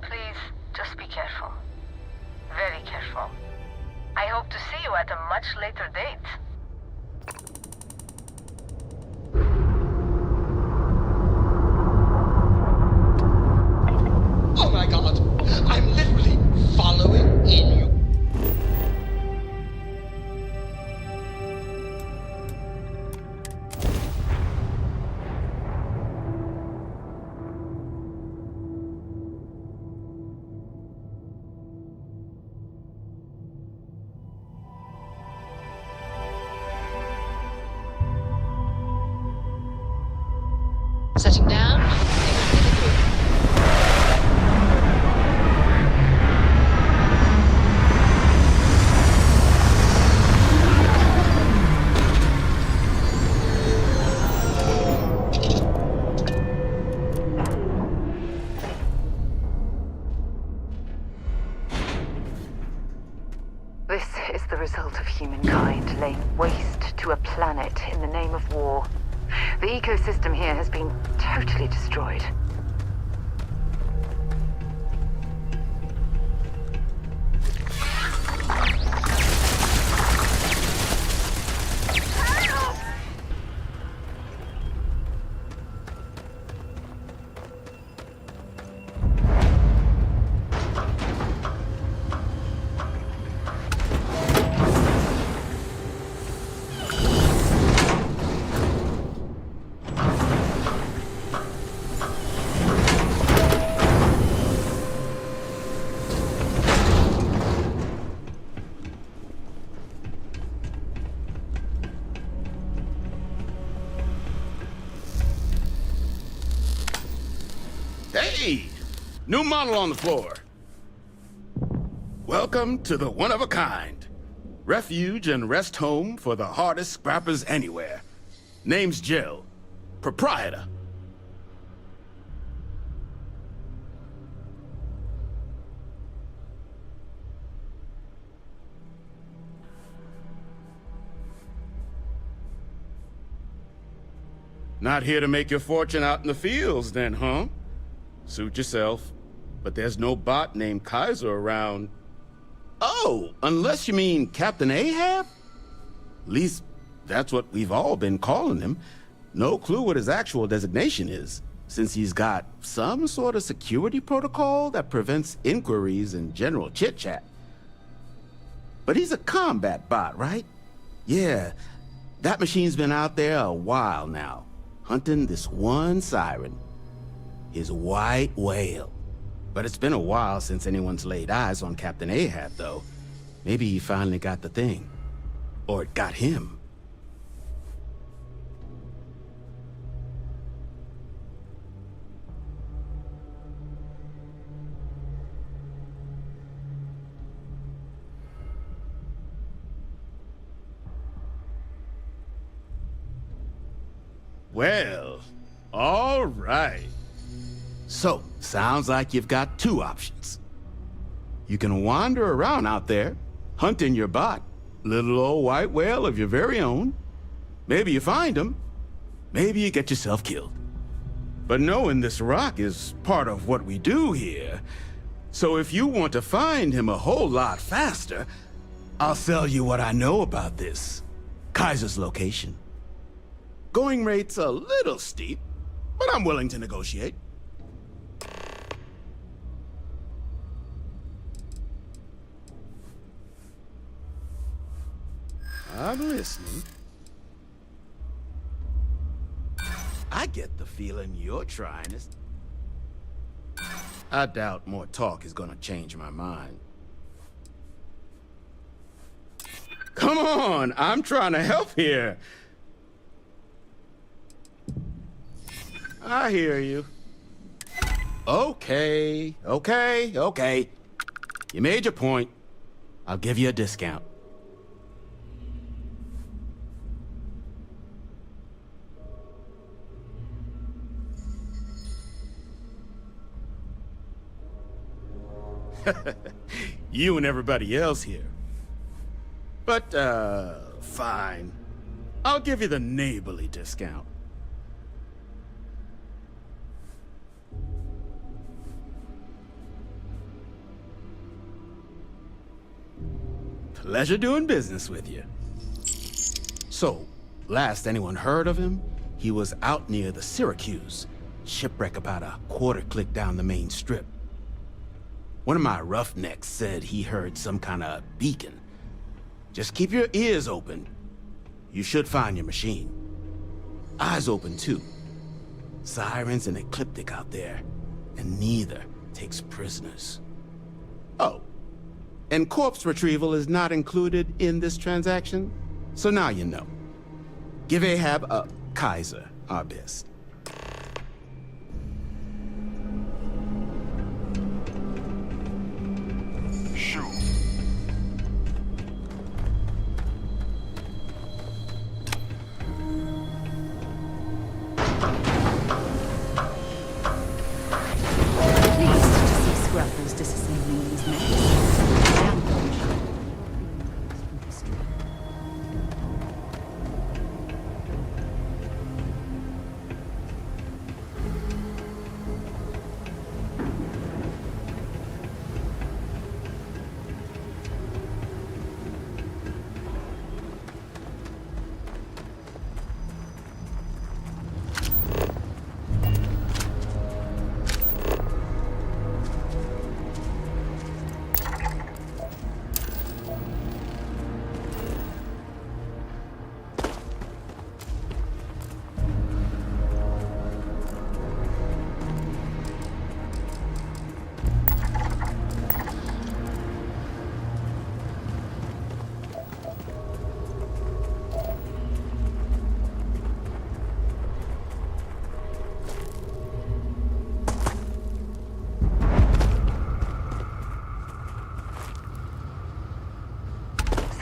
Please, just be careful. Very careful. I hope to see you at a much later date. Oh my god! I'm literally following in you. Setting down. This is the result of humankind laying waste to a planet in the name of war. The ecosystem here has been totally destroyed. Hey! New model on the floor. Welcome to the one-of-a-kind. Refuge and rest home for the hardest scrappers anywhere. Name's Jill. Proprietor. Not here to make your fortune out in the fields then, huh? Suit yourself. But there's no bot named Kaiser around. Oh, unless you mean Captain Ahab? At least, that's what we've all been calling him. No clue what his actual designation is, since he's got some sort of security protocol that prevents inquiries and general chit-chat. But he's a combat bot, right? Yeah, that machine's been out there a while now, hunting this one siren, his white whale. But it's been a while since anyone's laid eyes on Captain Ahab, though. Maybe he finally got the thing. Or it got him. Well, all right. So, sounds like you've got two options. You can wander around out there, hunting your bot, little old white whale of your very own. Maybe you find him, maybe you get yourself killed. But knowing this rock is part of what we do here, so if you want to find him a whole lot faster, I'll sell you what I know about this. Kaiser's location. Going rate's a little steep, but I'm willing to negotiate. I'm listening. I get the feeling you're trying to... I doubt more talk is gonna change my mind. Come on, I'm trying to help here. I hear you. Okay. You made your point. I'll give you a discount. You and everybody else here. But, fine. I'll give you the neighborly discount. Pleasure doing business with you. So, last anyone heard of him, he was out near the Syracuse, shipwreck about a quarter click down the main strip. One of my roughnecks said he heard some kind of beacon. Just keep your ears open. You should find your machine. Eyes open too. Sirens and ecliptic out there, and neither takes prisoners. Oh, and corpse retrieval is not included in this transaction, so now you know. Give Ahab a Kaiser our best. Shoot. Pleased to see Scrappers disassembling these mechs.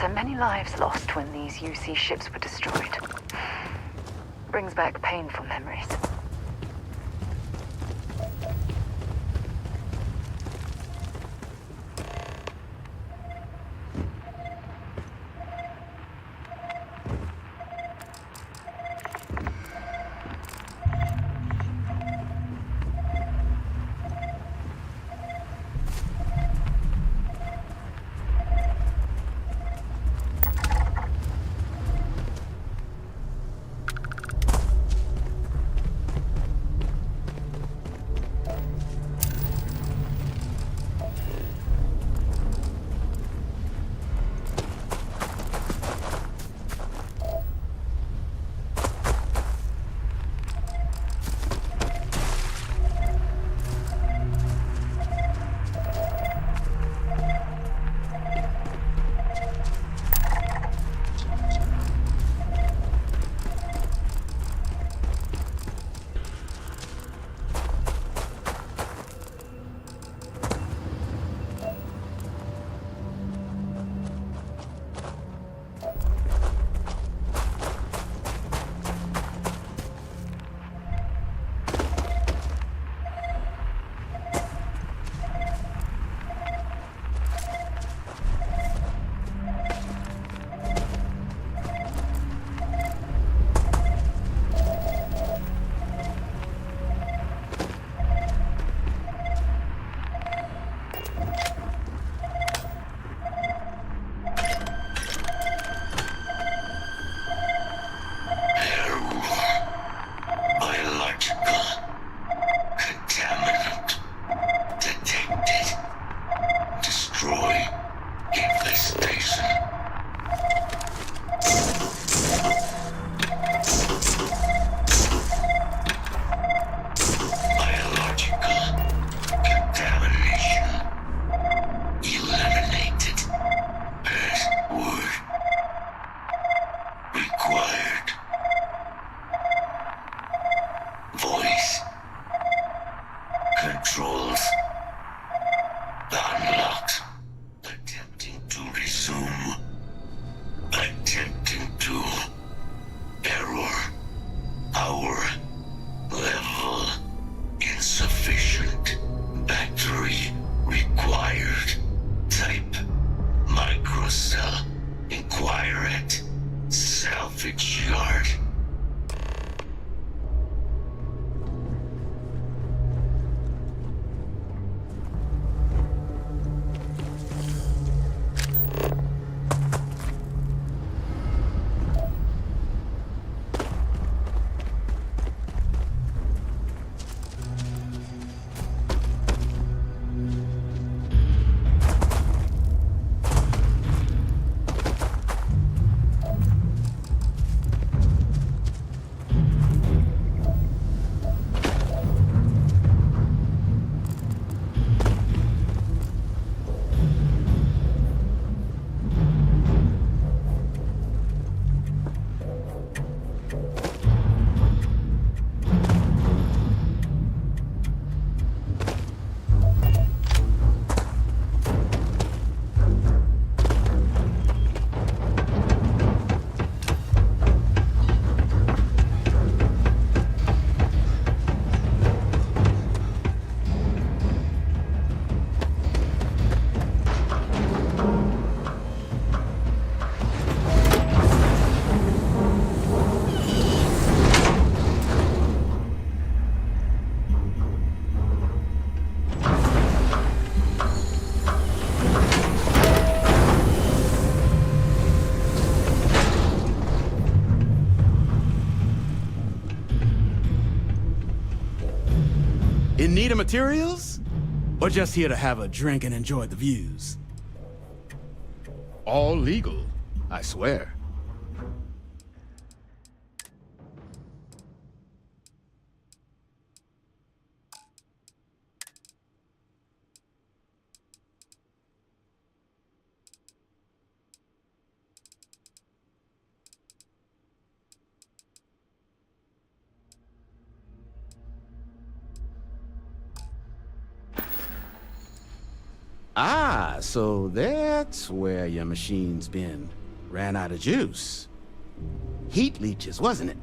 So many lives lost when these UC ships were destroyed. Brings back painful memories. In need of materials? Or just here to have a drink and enjoy the views? All legal, I swear. Ah, so that's where your machine's been. Ran out of juice. Heat leeches, wasn't it?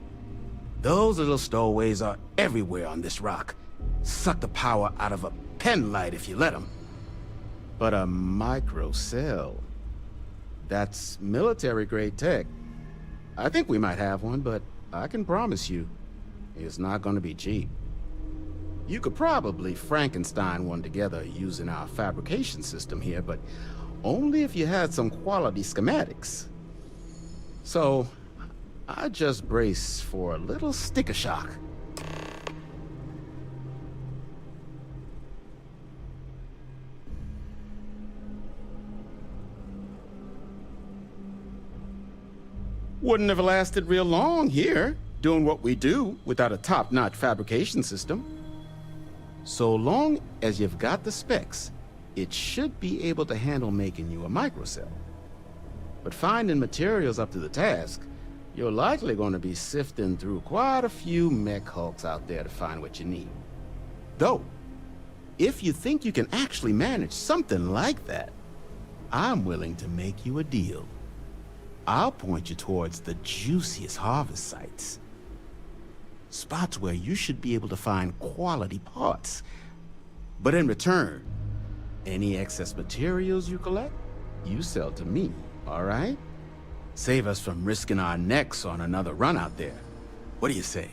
Those little stowaways are everywhere on this rock. Suck the power out of a pen light if you let them. But a micro cell. That's military-grade tech. I think we might have one, but I can promise you, it's not gonna be cheap. You could probably Frankenstein one together using our fabrication system here, but only if you had some quality schematics. So, I just brace for a little sticker shock. Wouldn't have lasted real long here, doing what we do without a top-notch fabrication system. So long as you've got the specs, it should be able to handle making you a microcell. But finding materials up to the task, you're likely going to be sifting through quite a few mech hulks out there to find what you need. Though, if you think you can actually manage something like that, I'm willing to make you a deal. I'll point you towards the juiciest harvest sites. Spots where you should be able to find quality parts. But in return, any excess materials you collect, you sell to me, all right? Save us from risking our necks on another run out there. What do you say?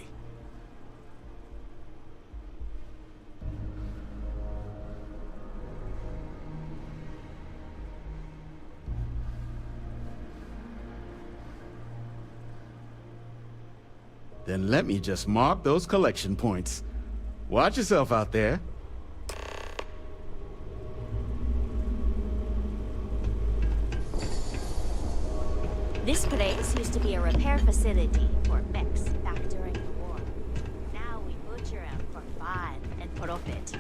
Then let me just mark those collection points. Watch yourself out there. This place used to be a repair facility for mechs back during the war. Now we butcher them for fun and profit.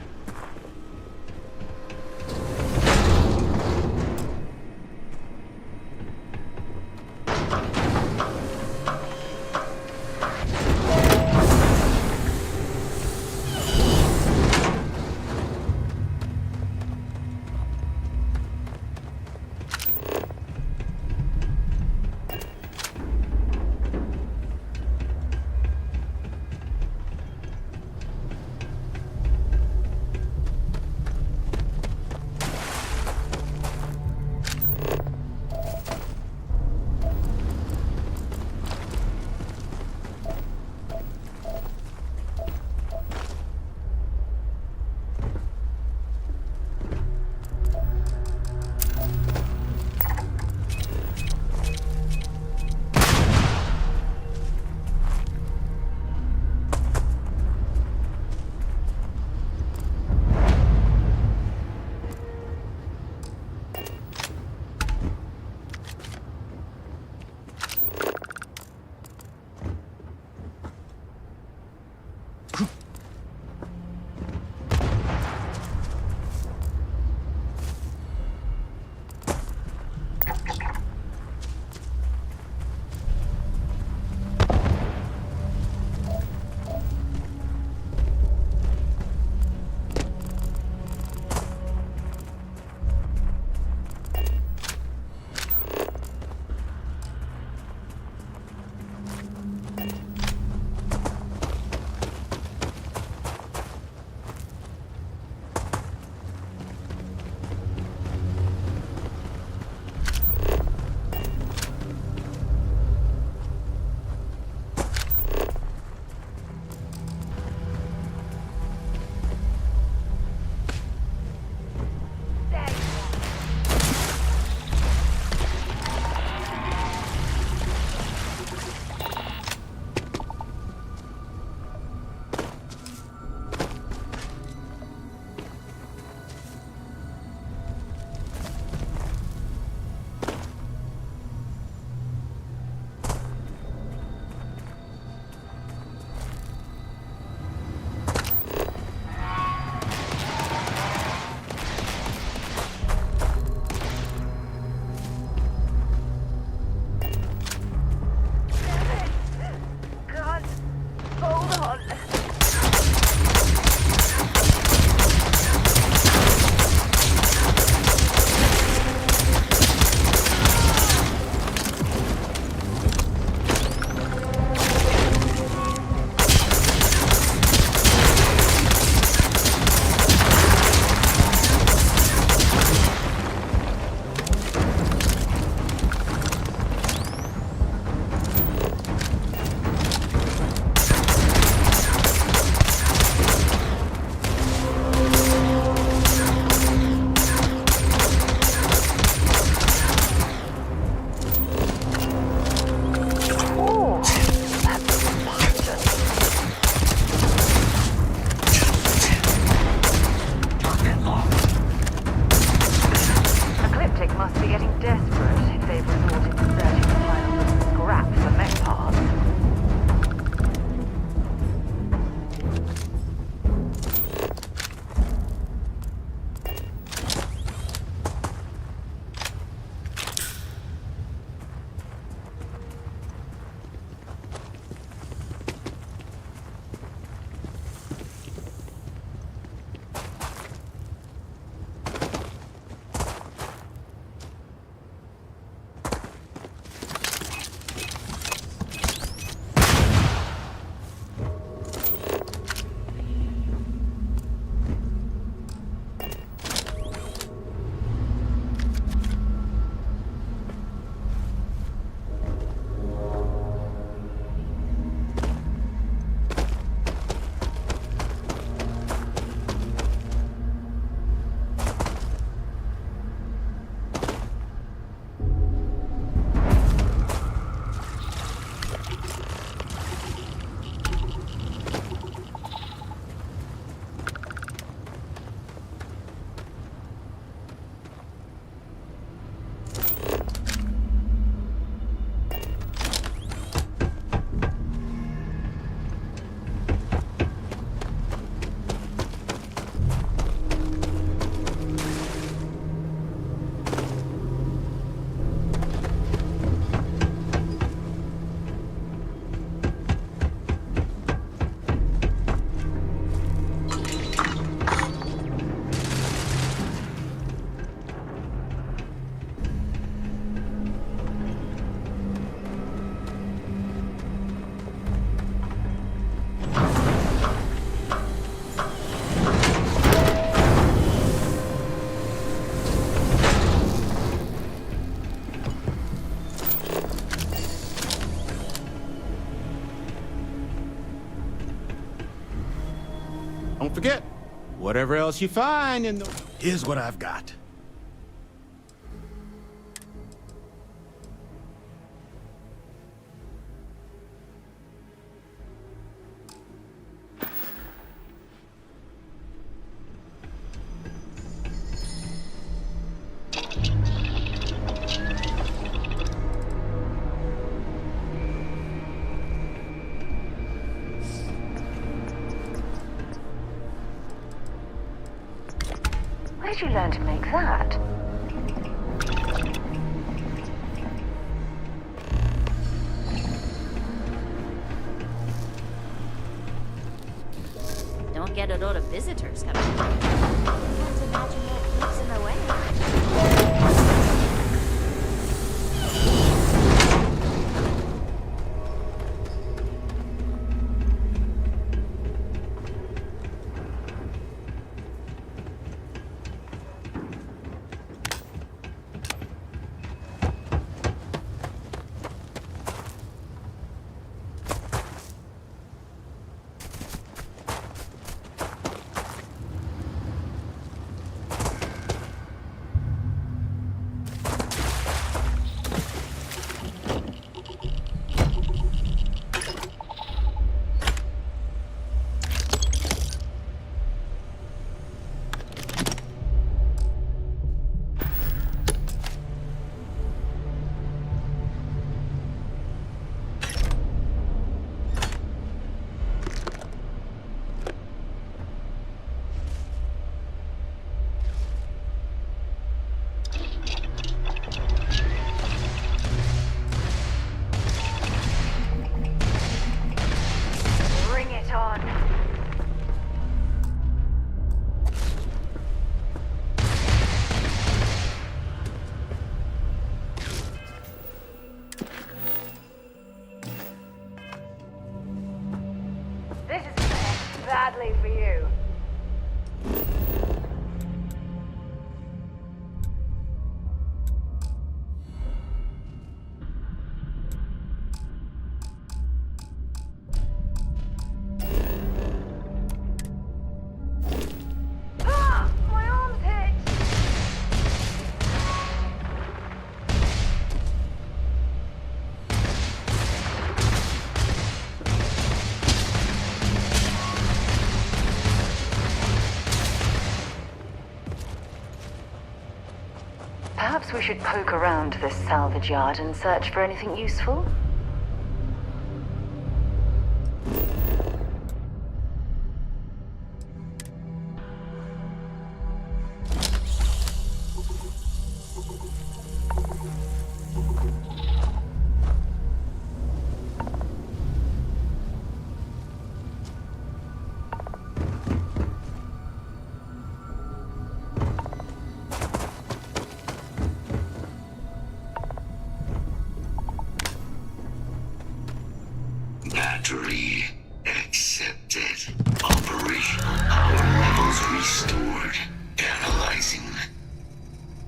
on. Don't forget, whatever else you find in the... Here's what I've got. Where'd you learn to make that? Don't get a lot of visitors coming. Can't imagine what keeps them away. badly for you. Perhaps we should poke around this salvage yard and search for anything useful? Battery accepted. Operational power levels restored. Analyzing.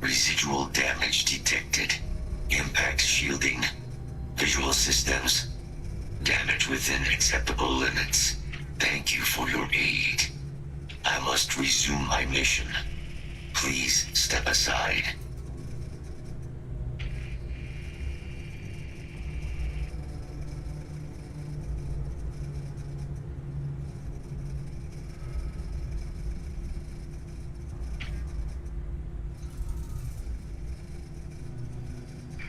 Residual damage detected. Impact shielding. Visual systems. Damage within acceptable limits. Thank you for your aid. I must resume my mission. Please step aside.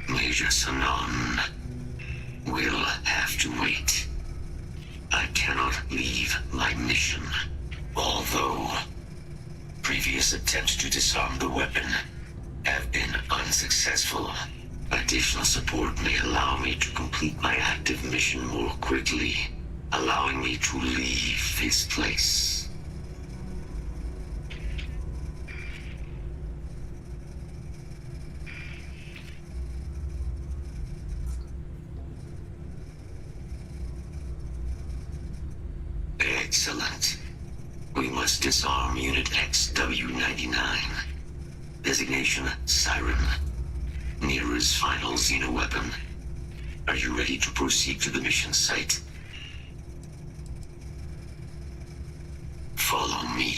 Major Sanon will have to wait. I cannot leave my mission. Although previous attempts to disarm the weapon have been unsuccessful, additional support may allow me to complete my active mission more quickly, allowing me to leave this place. Excellent. We must disarm Unit XW-99. Designation Siren. Nearest final xeno-weapon. Are you ready to proceed to the mission site? Follow me.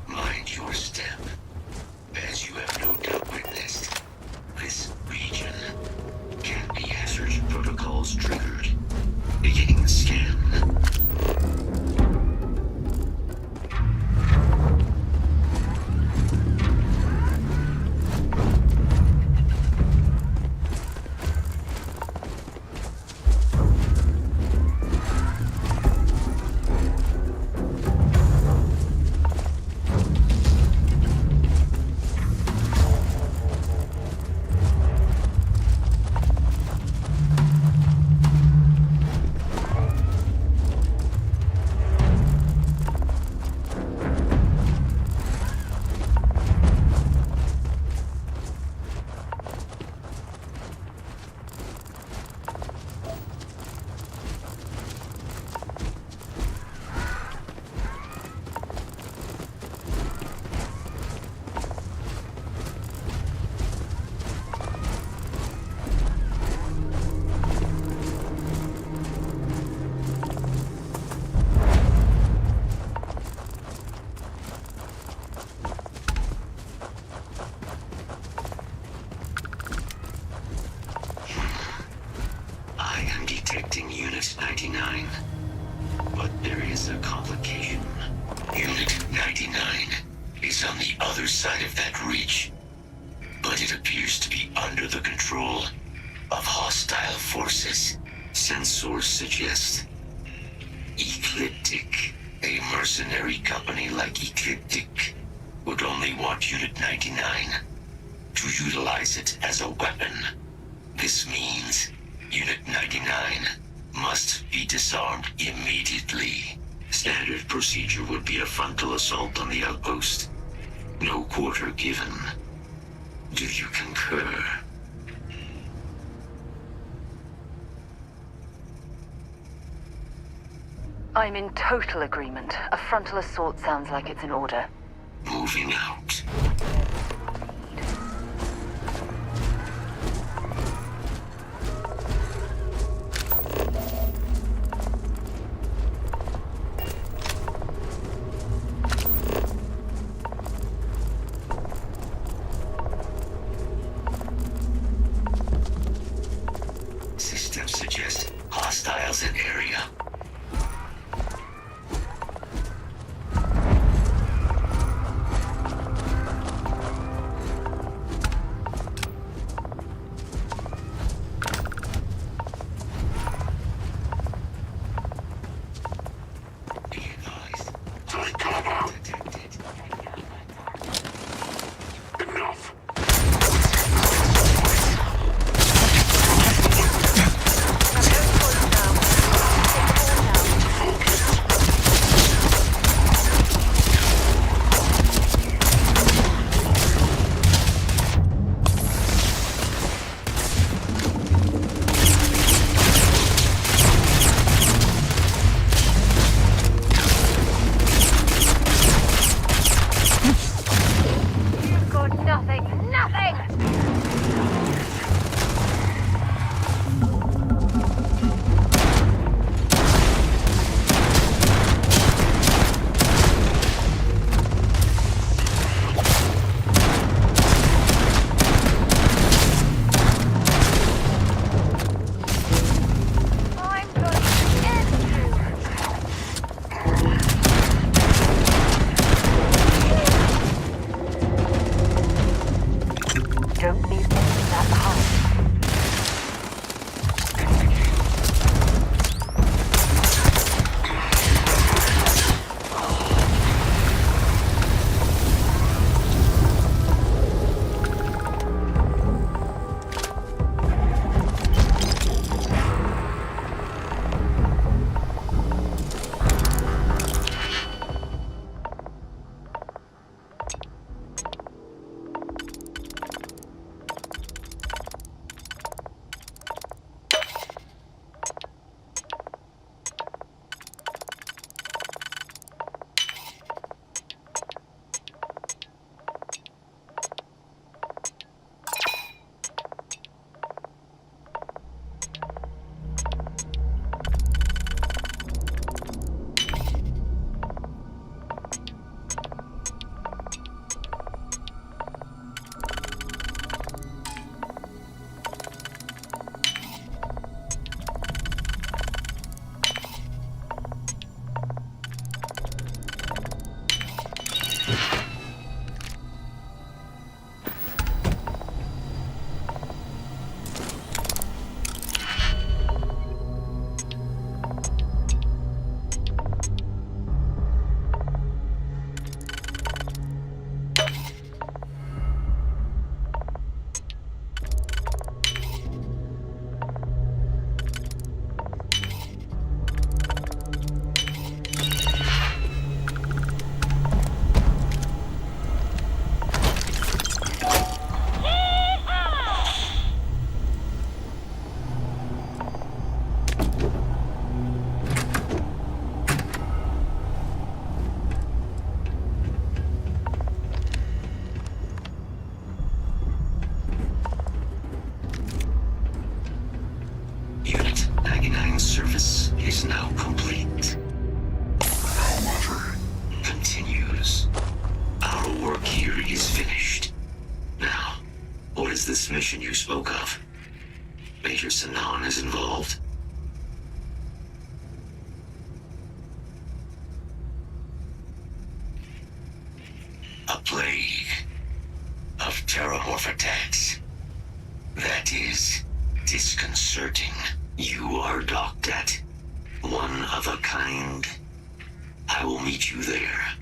Mind your step. As you have no doubt witnessed, this region can be hazard protocols triggered. Beginning the scan. Detecting Unit 99. But there is a complication. Unit 99 is on the other side of that reach. But it appears to be under the control of hostile forces. Sensors suggest Ecliptic, a mercenary company like Ecliptic, would only want Unit 99 to utilize it as a weapon. This means Unit 99 must be disarmed immediately. Standard procedure would be a frontal assault on the outpost. No quarter given. Do you concur? I'm in total agreement. A frontal assault sounds like it's in order. Moving out. Systems suggest hostiles in area. Service is now complete. However, continues. Our work here is finished. Now, what is this mission you spoke of? Major Sanan is involved? A plague of terramorph attacks. That is disconcerting. You are docked at one of a kind. I will meet you there.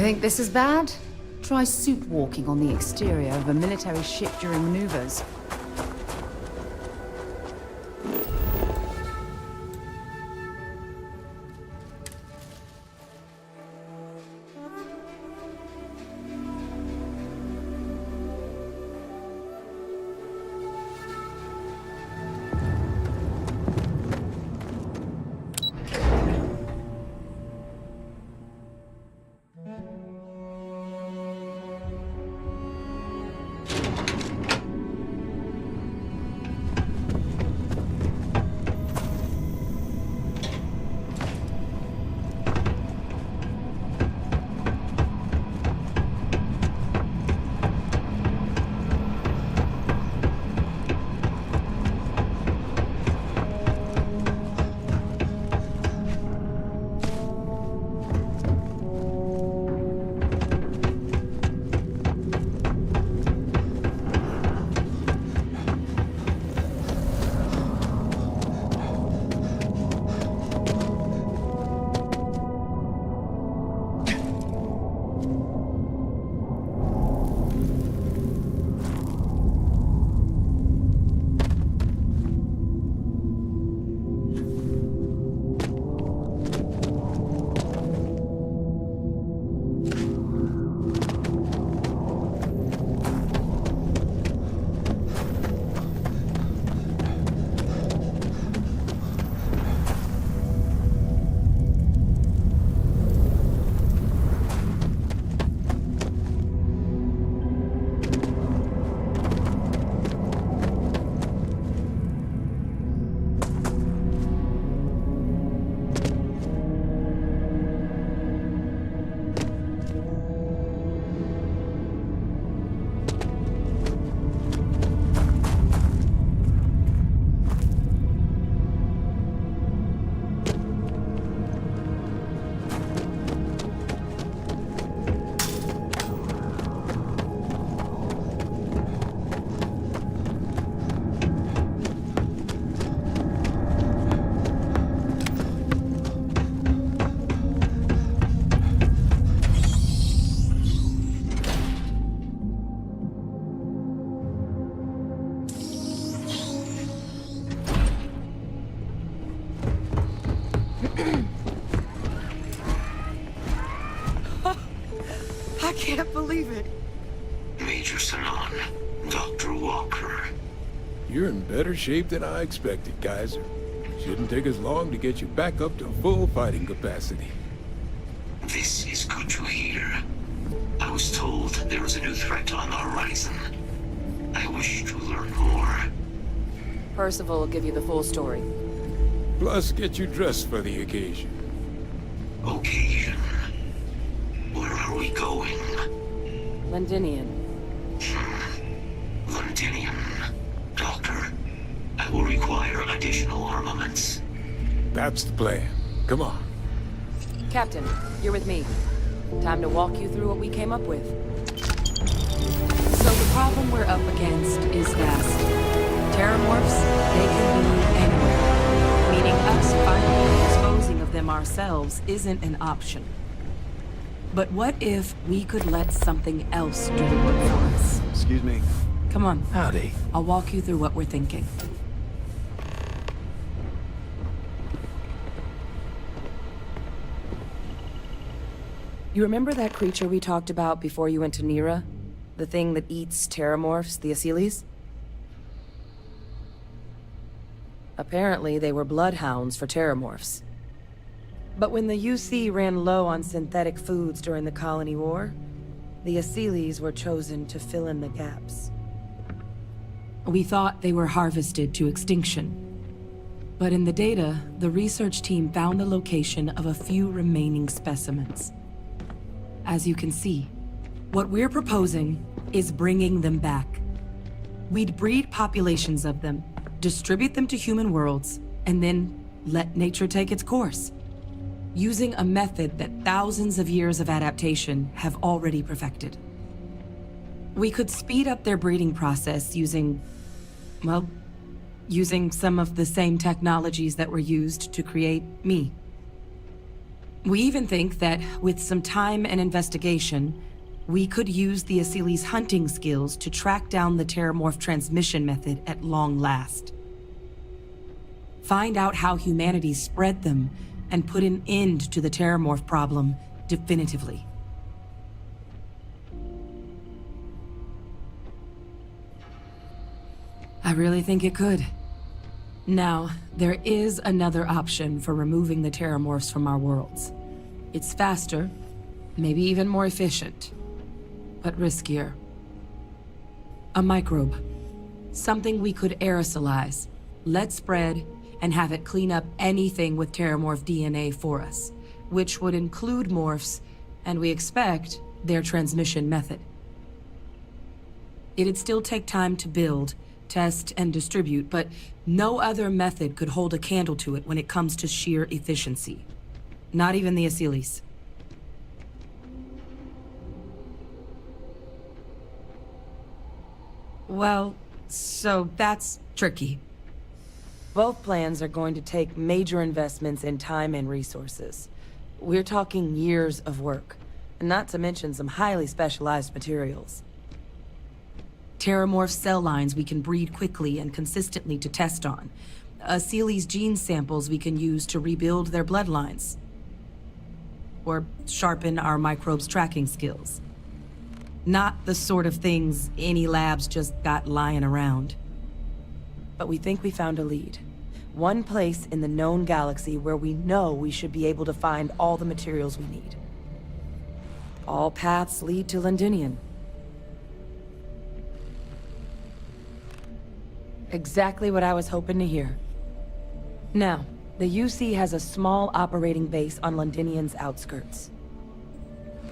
You think this is bad? Try suit walking on the exterior of a military ship during maneuvers. I can't believe it. Major Sanon, Dr. Walker. You're in better shape than I expected, Kaiser. Shouldn't take us long to get you back up to full fighting capacity. This is good to hear. I was told there was a new threat on the horizon. I wish to learn more. Percival will give you the full story. Plus, get you dressed for the occasion. Occasion? Where are we going? Londinian. Londinian. Doctor, I will require additional armaments. That's the plan. Come on. Captain, you're with me. Time to walk you through what we came up with. So the problem we're up against is vast. Terramorphs, they can be anywhere. Meaning us finding and disposing of them ourselves isn't an option. But what if we could let something else do the work for us? Excuse me. Come on. Howdy. I'll walk you through what we're thinking. You remember that creature we talked about before you went to Nira? The thing that eats terramorphs, the Asyles? Apparently, they were bloodhounds for terramorphs. But when the UC ran low on synthetic foods during the Colony War, the Asyles were chosen to fill in the gaps. We thought they were harvested to extinction. But in the data, the research team found the location of a few remaining specimens. As you can see, what we're proposing is bringing them back. We'd breed populations of them, distribute them to human worlds, and then let nature take its course. Using a method that thousands of years of adaptation have already perfected. We could speed up their breeding process using some of the same technologies that were used to create me. We even think that with some time and investigation, we could use the Asili's hunting skills to track down the Terramorph transmission method at long last. Find out how humanity spread them and put an end to the Terramorph problem definitively. I really think it could. Now, there is another option for removing the Terramorphs from our worlds. It's faster, maybe even more efficient, but riskier. A microbe. Something we could aerosolize, let spread, and have it clean up anything with Terramorph DNA for us, which would include morphs, and we expect their transmission method. It'd still take time to build, test, and distribute, but no other method could hold a candle to it when it comes to sheer efficiency. Not even the Asilis. Well, so that's tricky. Both plans are going to take major investments in time and resources. We're talking years of work, not to mention some highly specialized materials. Terramorph cell lines we can breed quickly and consistently to test on. Asili's gene samples we can use to rebuild their bloodlines. Or sharpen our microbes' tracking skills. Not the sort of things any labs just got lying around. But we think we found a lead. One place in the known galaxy where we know we should be able to find all the materials we need. All paths lead to Londinium. Exactly what I was hoping to hear. Now, the UC has a small operating base on Londinium's outskirts.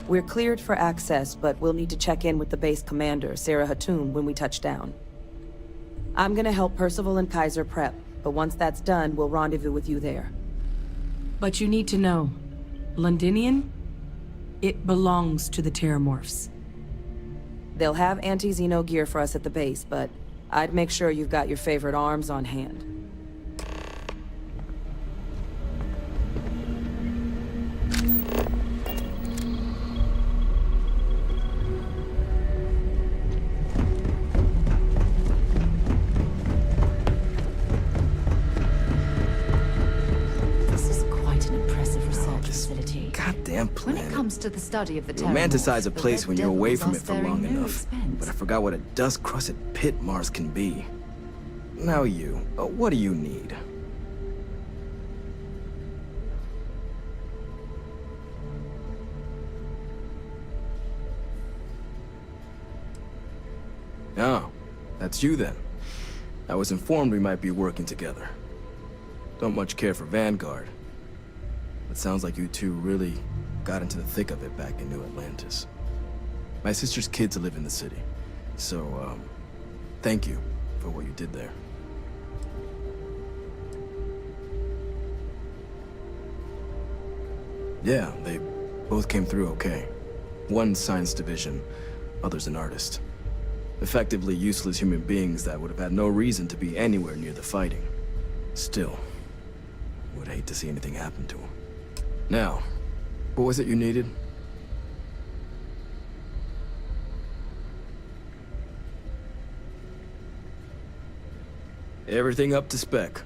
We're cleared for access, but we'll need to check in with the base commander, Sarah Hatoum, when we touch down. I'm gonna help Percival and Kaiser prep, but once that's done, we'll rendezvous with you there. But you need to know, Londinium, it belongs to the Terramorphs. They'll have anti-Xeno gear for us at the base, but I'd make sure you've got your favorite arms on hand. This is quite an impressive research facility. Goddamn planet. When it comes to the study of the You Terramorphs, romanticize a the place Red when you're away Devils from are it for sparing long no enough. expense. But I forgot what a dust-crusted pit Mars can be. Now what do you need? Oh, that's you then. I was informed we might be working together. Don't much care for Vanguard. It sounds like you two really got into the thick of it back in New Atlantis. My sister's kids live in the city, so, thank you for what you did there. Yeah, they both came through okay. One science division, other's an artist. Effectively useless human beings that would have had no reason to be anywhere near the fighting. Still, would hate to see anything happen to them. Now, what was it you needed? Everything up to spec.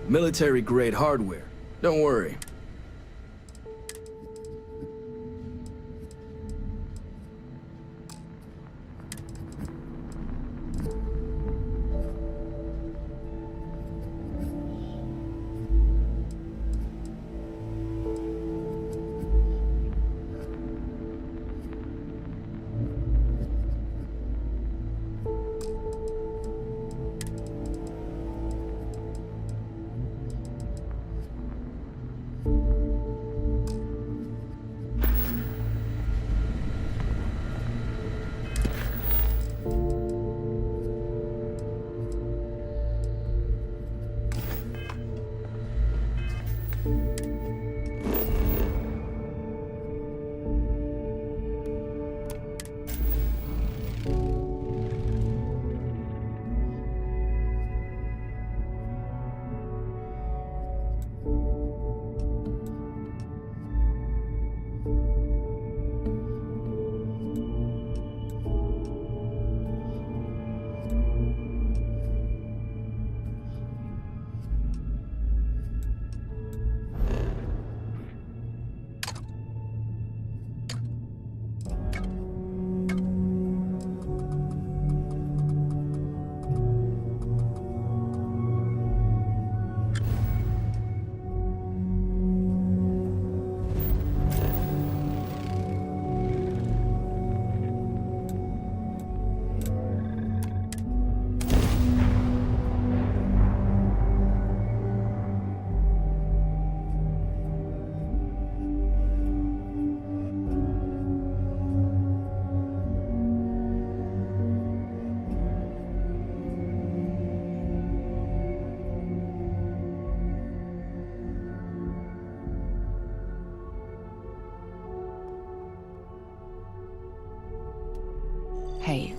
Military-grade hardware. Don't worry.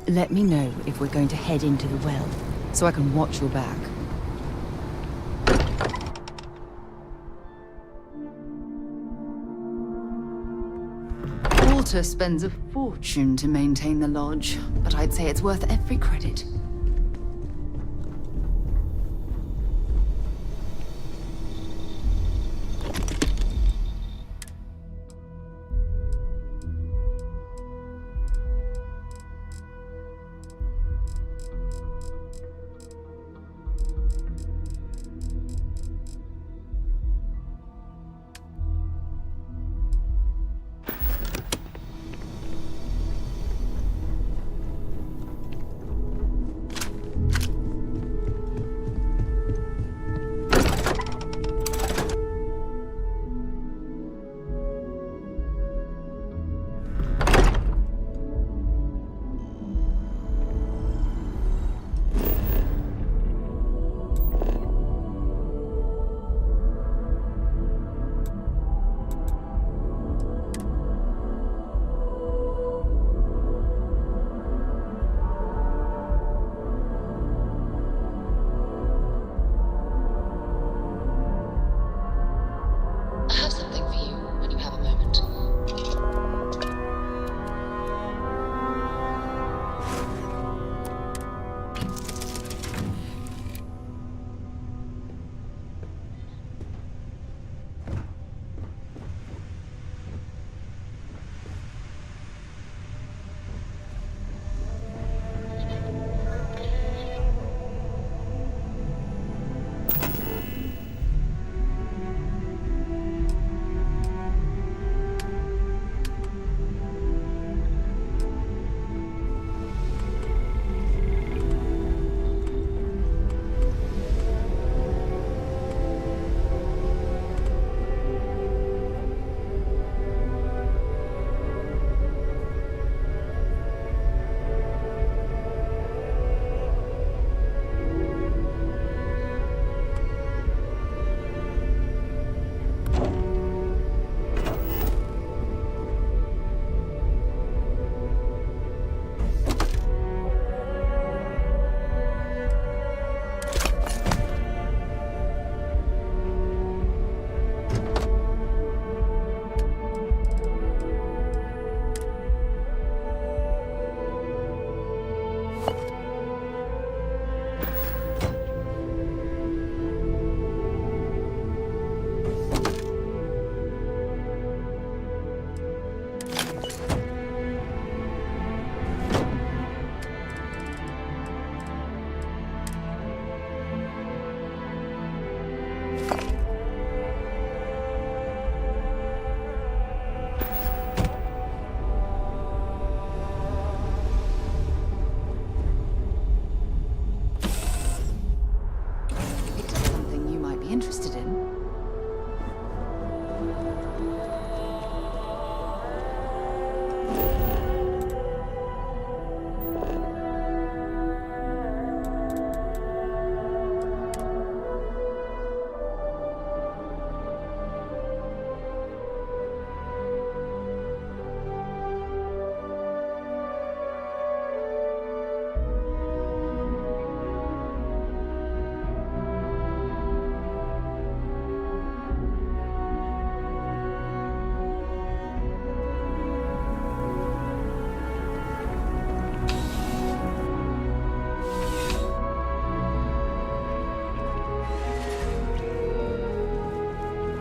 Let me know if we're going to head into the well, so I can watch your back. Walter spends a fortune to maintain the lodge, but I'd say it's worth every credit.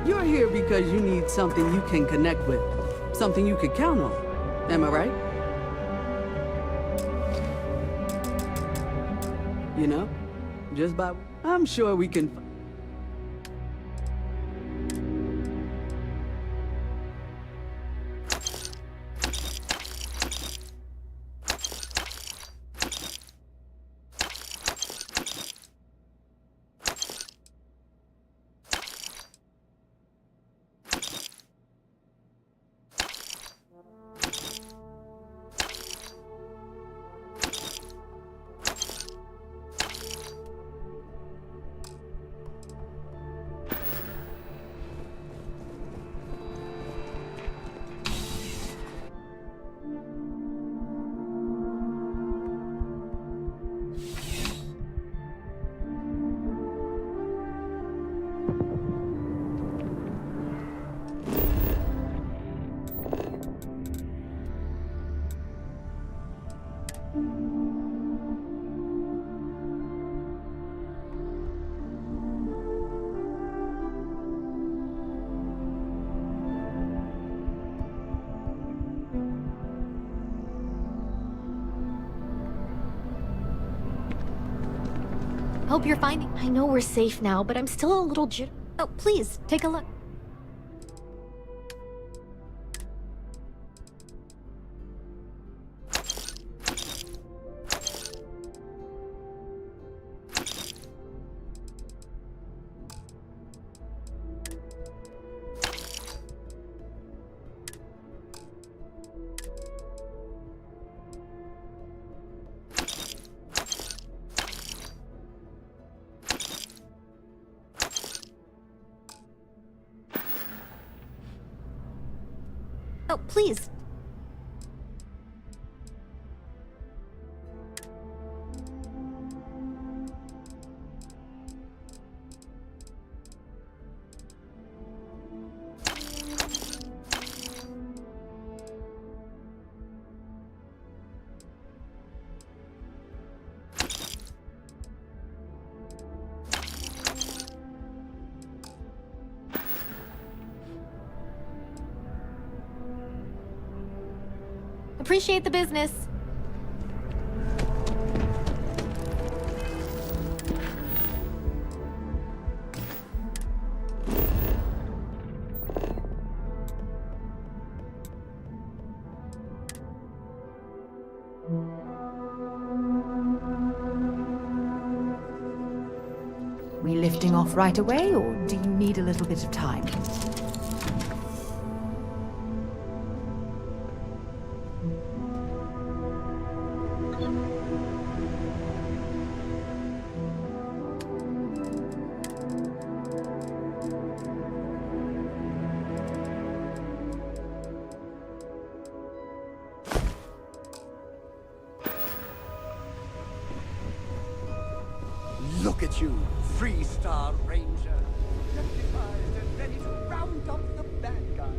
You're here because you need something you can connect with. Something you could count on. Am I right? You know, just by... I'm sure we can... Hope you're finding. I know we're safe now, but I'm still a little Oh, please, take a look. Oh, please. Appreciate the business. We lifting off right away, or do you need a little bit of time? Look at you, Freestar Ranger, deputized and ready to round up the bad guys.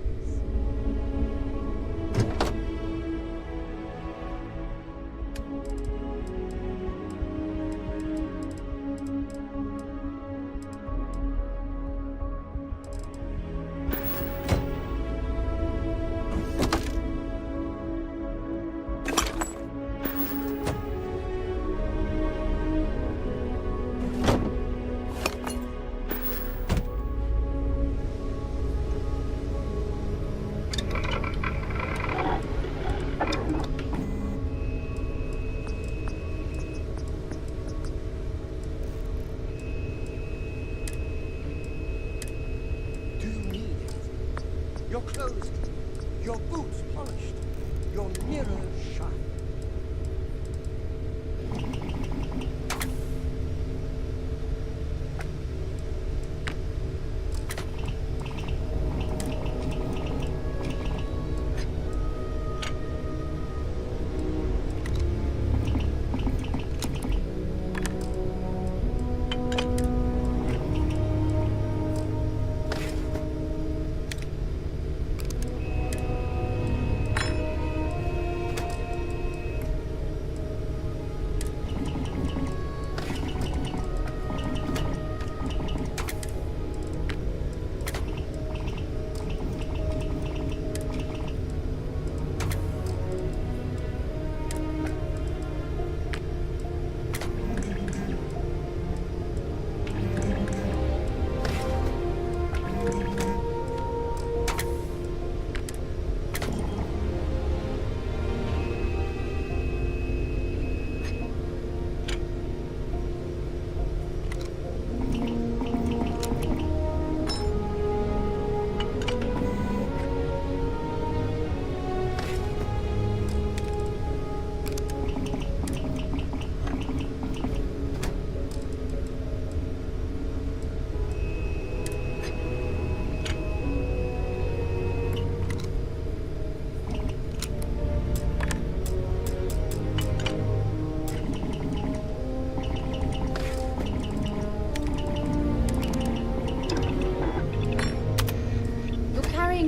Your clothes clean, your boots polished, your mirrors shine.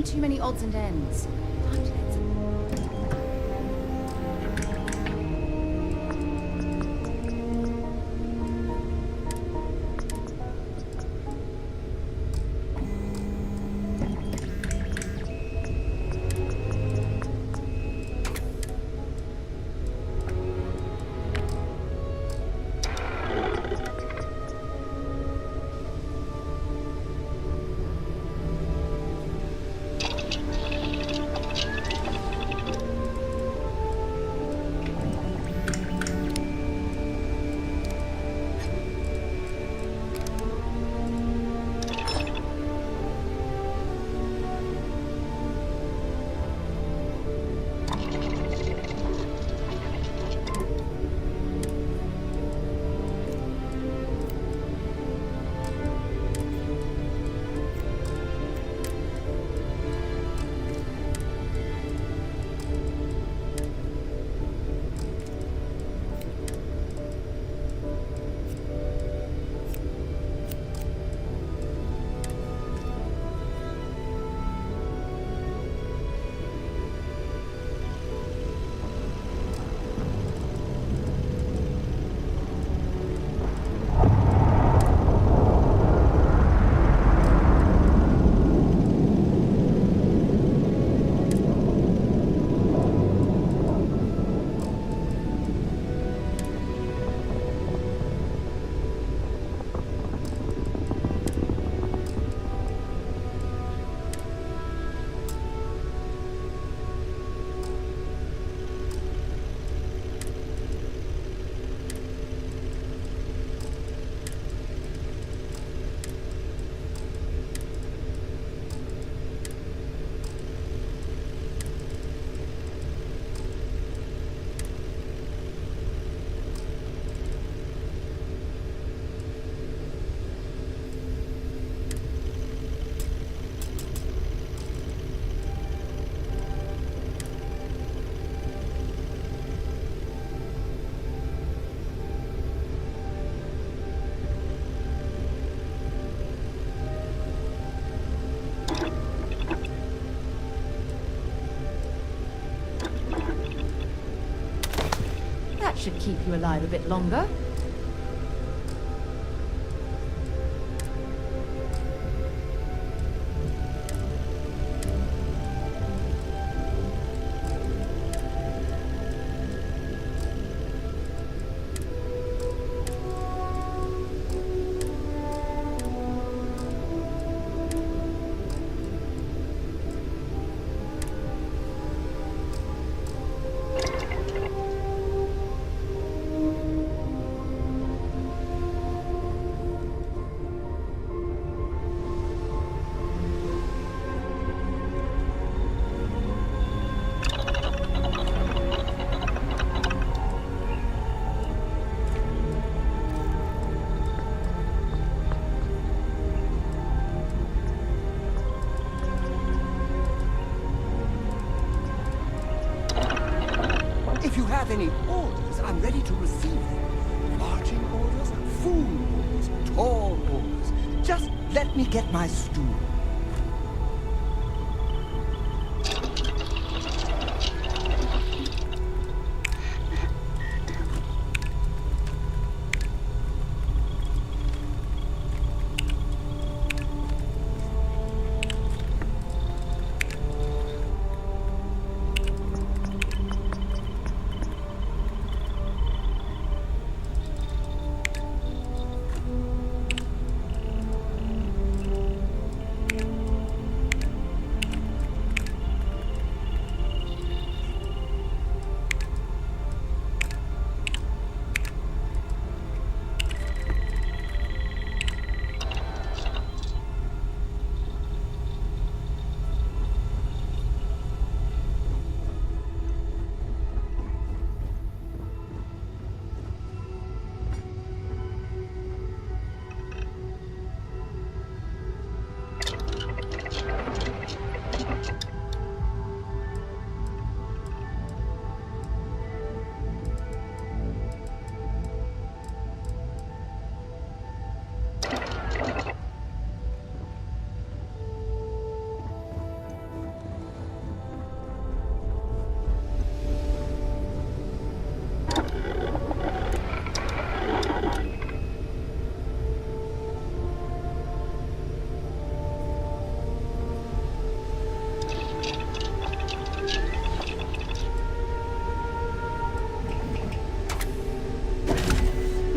Too many odds and ends. should keep you alive a bit longer. If you have any orders, I'm ready to receive them. Marching orders, food orders, tall orders. Just let me get my stool.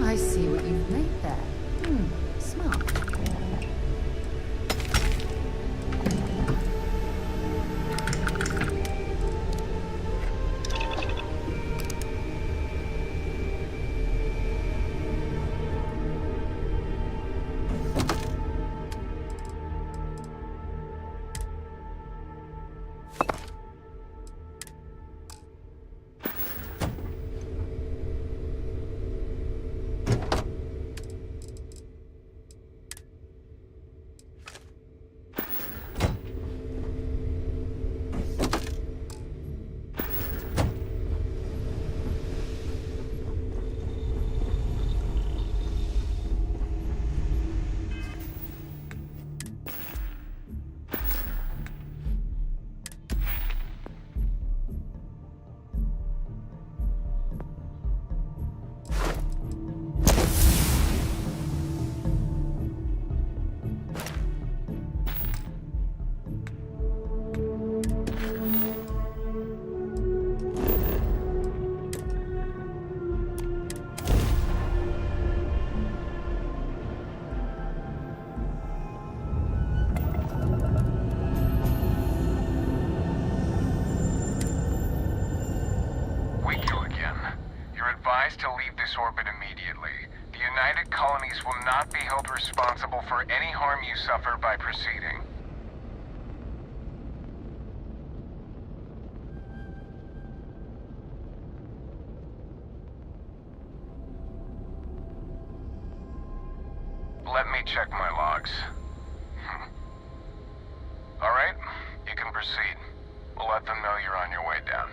I see what you've made there. Smart. To leave this orbit immediately. The United Colonies will not be held responsible for any harm you suffer by proceeding. Let me check my logs. All right, you can proceed. We'll let them know you're on your way down.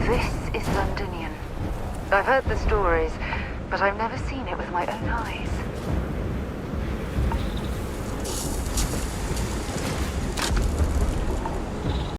This is Londonian. I've heard the stories, but I've never seen it with my own eyes.